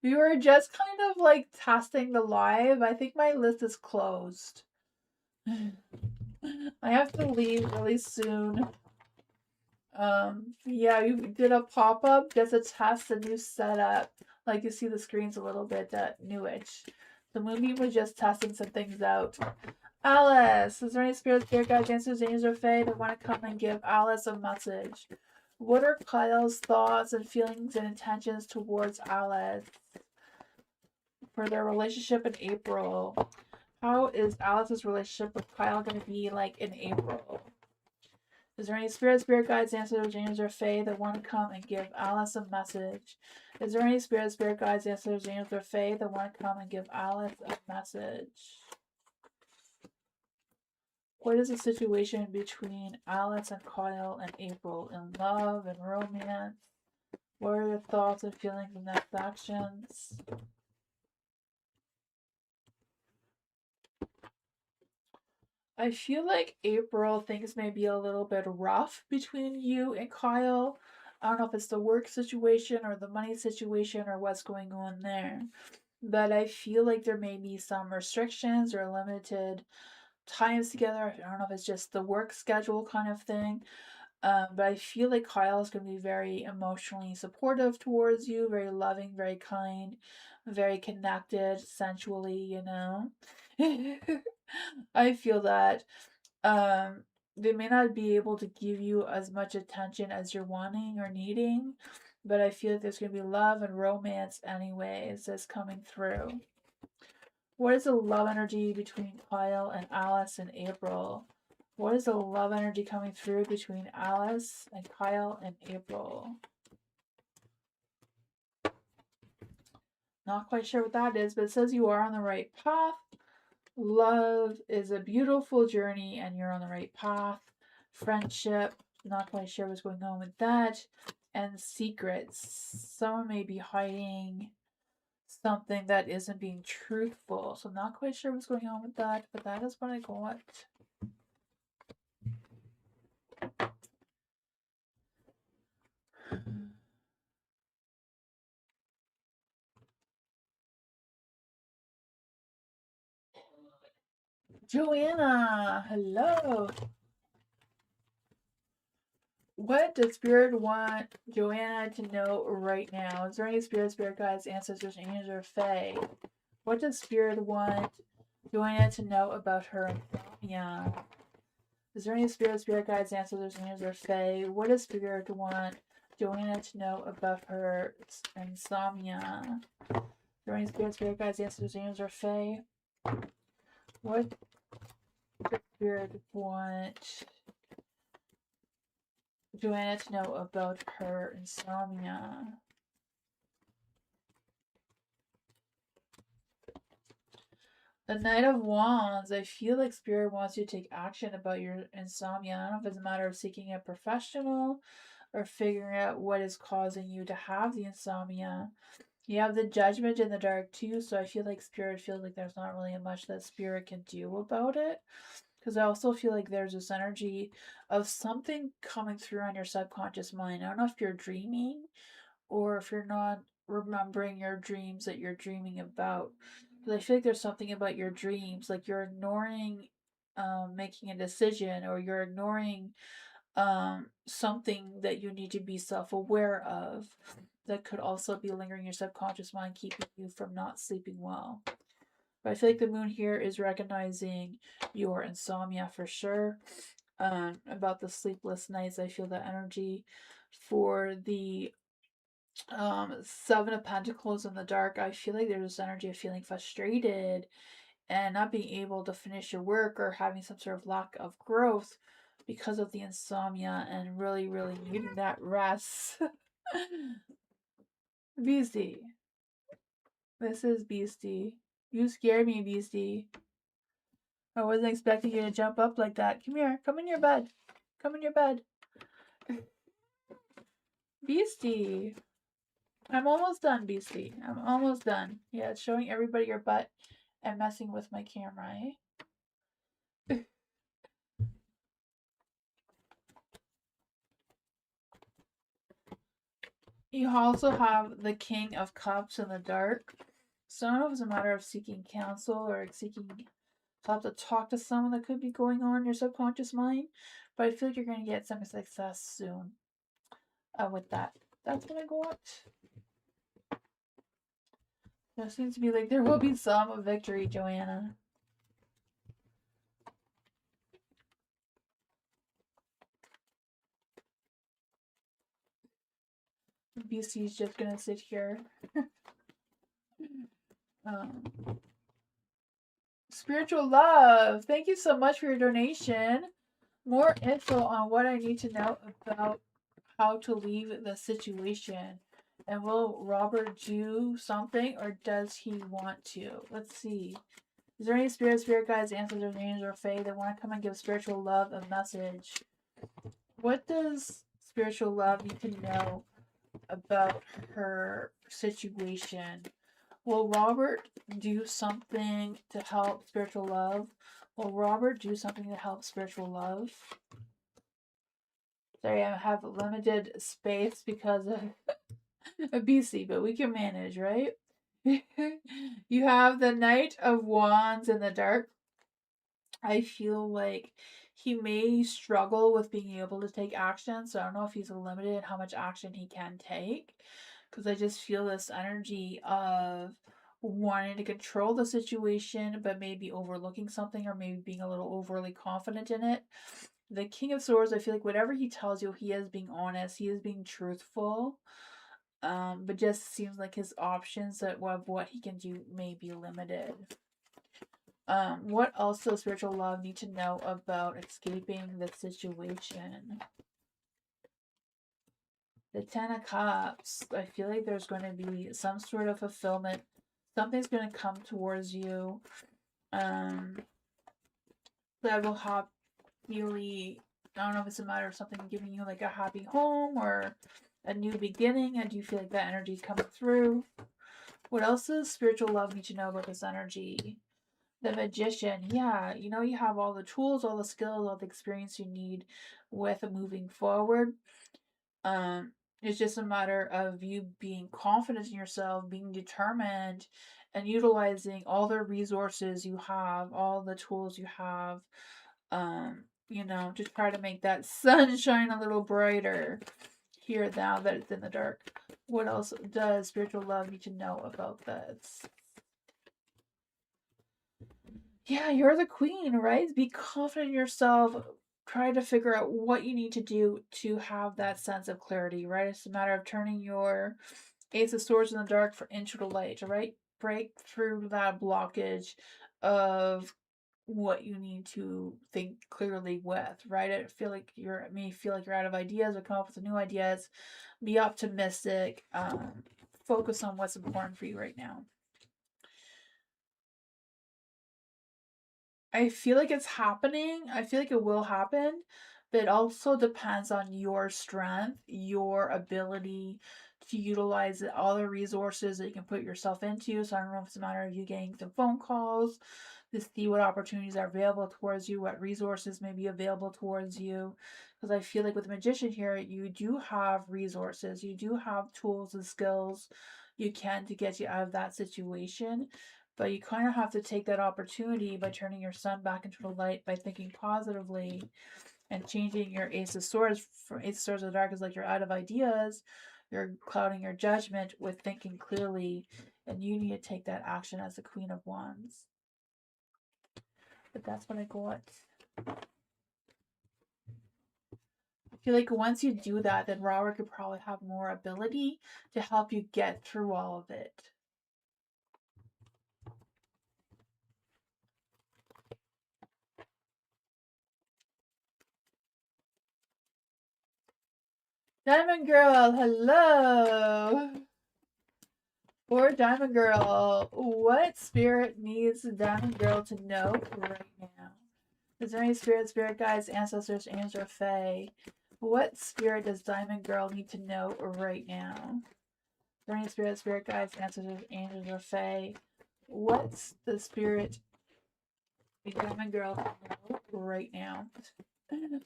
We were just kind of like testing the live. I think my list is closed. I have to leave really soon. Yeah, we did a pop-up just to test the new setup. Like you see the screen's a little bit newish. The movie was just testing some things out. Alice, is there any spirits, spirit guides, answers, angels, or fae that want to come and give Alice a message? What are Kyle's thoughts and feelings and intentions towards Alice for their relationship in April? How is Alice's relationship with Kyle going to be like in April? Is there any spirit guides, ancestors, angels, or fae that want to come and give Alice a message? Is there any spirit guides, ancestors, angels, or fae that want to come and give Alice a message? What is the situation between Alice and Kyle and April in love and romance? What are your thoughts and feelings and next actions? I feel like April things may be a little bit rough between you and Kyle. I don't know if it's the work situation or the money situation or what's going on there. But I feel like there may be some restrictions or limited times together. I don't know if it's just the work schedule kind of thing. But I feel like Kyle is going to be very emotionally supportive towards you, very loving, very kind, very connected, sensually, you know. I feel that they may not be able to give you as much attention as you're wanting or needing, but I feel like there's going to be love and romance anyways that's coming through. What is the love energy between Kyle and Alice in April? What is the love energy coming through between Alice and Kyle in April? Not quite sure what that is, but it says you are on the right path. Love is a beautiful journey and you're on the right path. Friendship, not quite sure what's going on with that. And secrets. Someone may be hiding something that isn't being truthful. So not quite sure what's going on with that, but that is what I got. Joanna, hello. What does Spirit want Joanna to know right now? Is there any spirit guides, ancestors, angels, or fae? What does Spirit want Joanna to know about her insomnia? Is there any spirit guides, ancestors, angels, or fae? What does Spirit want Joanna to know about her insomnia? Is there any spirit guides, ancestors, angels, or fae? What does Spirit want Joanna to know about her insomnia? The Knight of Wands. I feel like Spirit wants you to take action about your insomnia. I don't know if it's a matter of seeking a professional or figuring out what is causing you to have the insomnia. You have the Judgment in the dark too, so I feel like Spirit feels like there's not really much that Spirit can do about it. Because I also feel like there's this energy of something coming through on your subconscious mind. I don't know if you're dreaming or if you're not remembering your dreams that you're dreaming about. But I feel like there's something about your dreams, like you're ignoring making a decision, or you're ignoring something that you need to be self-aware of that could also be lingering in your subconscious mind, keeping you from not sleeping well. But I feel like the moon here is recognizing your insomnia for sure. About the sleepless nights, I feel that energy for the Seven of Pentacles in the dark. I feel like there's this energy of feeling frustrated and not being able to finish your work or having some sort of lack of growth because of the insomnia and really, really needing that rest. Beastie. This is Beastie. You scare me, Beastie. I wasn't expecting you to jump up like that. Come here. Come in your bed. Come in your bed. Beastie. I'm almost done, Beastie. I'm almost done. Yeah, it's showing everybody your butt and messing with my camera, eh? You also have the King of Cups in the dark. So I don't know if it's a matter of seeking counsel or seeking help to talk to someone that could be going on in your subconscious mind. But I feel like you're going to get some success soon with that. That's what I got. There seems to be like there will be some victory, Joanna. BC's just gonna sit here. um, Spiritual love. Thank you so much for your donation. More info on what I need to know about how to leave the situation. And will Robert do something or does he want to? Let's see. Is there any spirit guides, ancestors, angels, or fae that want to come and give spiritual love a message? What does spiritual love need to know about her situation? Will Robert do something to help spiritual love? Will Robert do something to help spiritual love? Sorry, I have limited space because of BC, but we can manage, right? You have the Knight of Wands in the dark. I feel like he may struggle with being able to take action, so I don't know if he's limited in how much action he can take. Because I just feel this energy of wanting to control the situation, but maybe overlooking something or maybe being a little overly confident in it. The King of Swords, I feel like whatever he tells you, he is being honest, he is being truthful. But just seems like his options of what he can do may be limited. What else does spiritual love need to know about escaping the situation? The Ten of Cups. I feel like there's going to be some sort of fulfillment. Something's going to come towards you. That will have really, I don't know if it's a matter of something giving you like a happy home or a new beginning. I do feel like that energy is coming through. What else does spiritual love need to know about this energy? The Magician. Yeah, you know, you have all the tools, all the skills, all the experience you need with moving forward. It's just a matter of you being confident in yourself, being determined, and utilizing all the resources you have, all the tools you have, you know, to try to make that sun shine a little brighter here now that it's in the dark. What else does spiritual love need to know about this? Yeah, you're the queen, right? Be confident in yourself. Try to figure out what you need to do to have that sense of clarity, right? It's a matter of turning your Ace of Swords in the dark into the light, right? Break through that blockage of what you need to think clearly with, right? I feel like you're out of ideas or come up with new ideas. Be optimistic. Focus on what's important for you right now. I feel like it's happening. I feel like it will happen, but it also depends on your strength, your ability to utilize all the resources that you can put yourself into. So I don't know if it's a matter of you getting some phone calls to see what opportunities are available towards you, what resources may be available towards you. Because I feel like with the Magician here, you do have resources, you do have tools and skills you can to get you out of that situation. But you kind of have to take that opportunity by turning your sun back into the light by thinking positively and changing your Ace of Swords from Ace of Swords of the Dark is like you're out of ideas. You're clouding your judgment with thinking clearly, and you need to take that action as the Queen of Wands. But that's what I got. I feel like once you do that, then Robert could probably have more ability to help you get through all of it. Diamond Girl, hello! For Diamond Girl, what spirit needs Diamond Girl to know right now? Is there any spirit guides, ancestors, angels, or fae? What spirit does Diamond Girl need to know right now? Is there any spirit guides, ancestors, angels, or fae? What's the spirit Diamond Girl to know right now?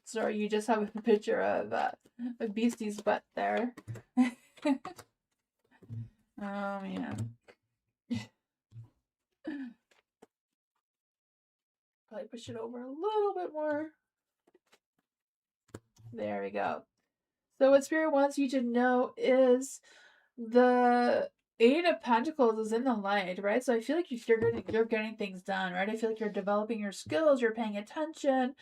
Sorry, you just have a picture of a beastie's butt there. Oh man. Probably push it over a little bit more. There we go. So what Spirit wants you to know is the Eight of Pentacles is in the light, right? So I feel like you're getting things done, right? I feel like you're developing your skills, you're paying attention,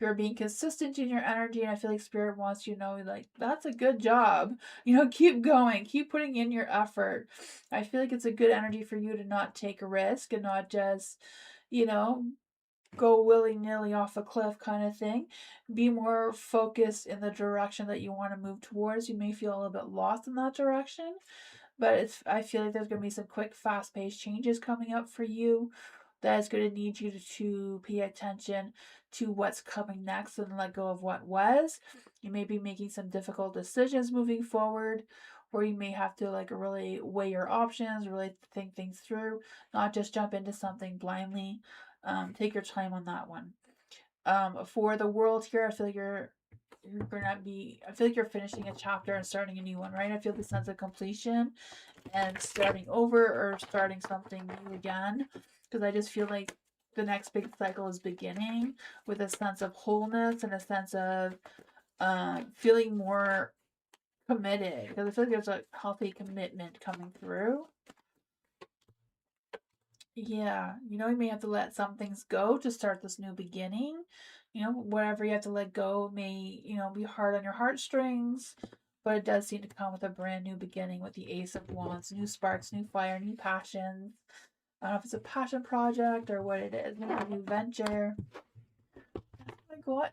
you're being consistent in your energy, and I feel like Spirit wants you to know, like, that's a good job. You know, keep going, keep putting in your effort. I feel like it's a good energy for you to not take a risk and not just, you know, go willy-nilly off a cliff kind of thing. Be more focused in the direction that you want to move towards. You may feel a little bit lost in that direction, but I feel like there's going to be some quick, fast-paced changes coming up for you that is going to need you to pay attention to what's coming next and let go of what was. You may be making some difficult decisions moving forward, or you may have to like really weigh your options, really think things through, not just jump into something blindly. Take your time on that one. For the world here, I feel like you're gonna be. I feel like you're finishing a chapter and starting a new one, right? I feel the sense of completion and starting over or starting something new again, because I just feel like the next big cycle is beginning with a sense of wholeness and a sense of feeling more committed, because I feel like there's a healthy commitment coming through. Yeah, you know, you may have to let some things go to start this new beginning. You know, whatever you have to let go may, you know, be hard on your heartstrings, but it does seem to come with a brand new beginning with the Ace of Wands, new sparks, new fire, new passions. I don't know if it's a passion project or what it is, maybe a new venture. Like what?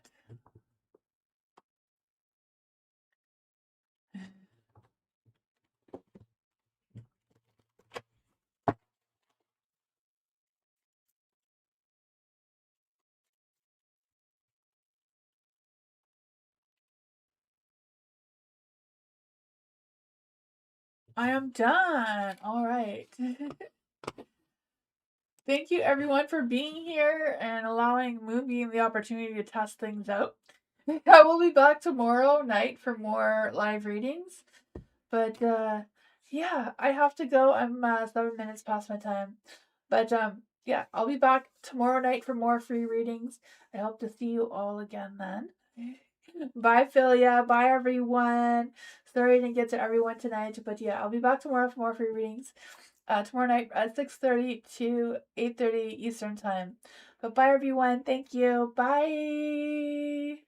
I am done. All right. Thank you everyone for being here and allowing Moonbeam the opportunity to test things out. I will be back tomorrow night for more live readings. But yeah, I have to go. I'm 7 minutes past my time. But yeah, I'll be back tomorrow night for more free readings. I hope to see you all again then. Bye, Philia. Bye, everyone. Sorry I didn't get to everyone tonight, but yeah, I'll be back tomorrow for more free readings. Tomorrow night at 6:30 to 8:30 Eastern Time. But bye, everyone. Thank you. Bye.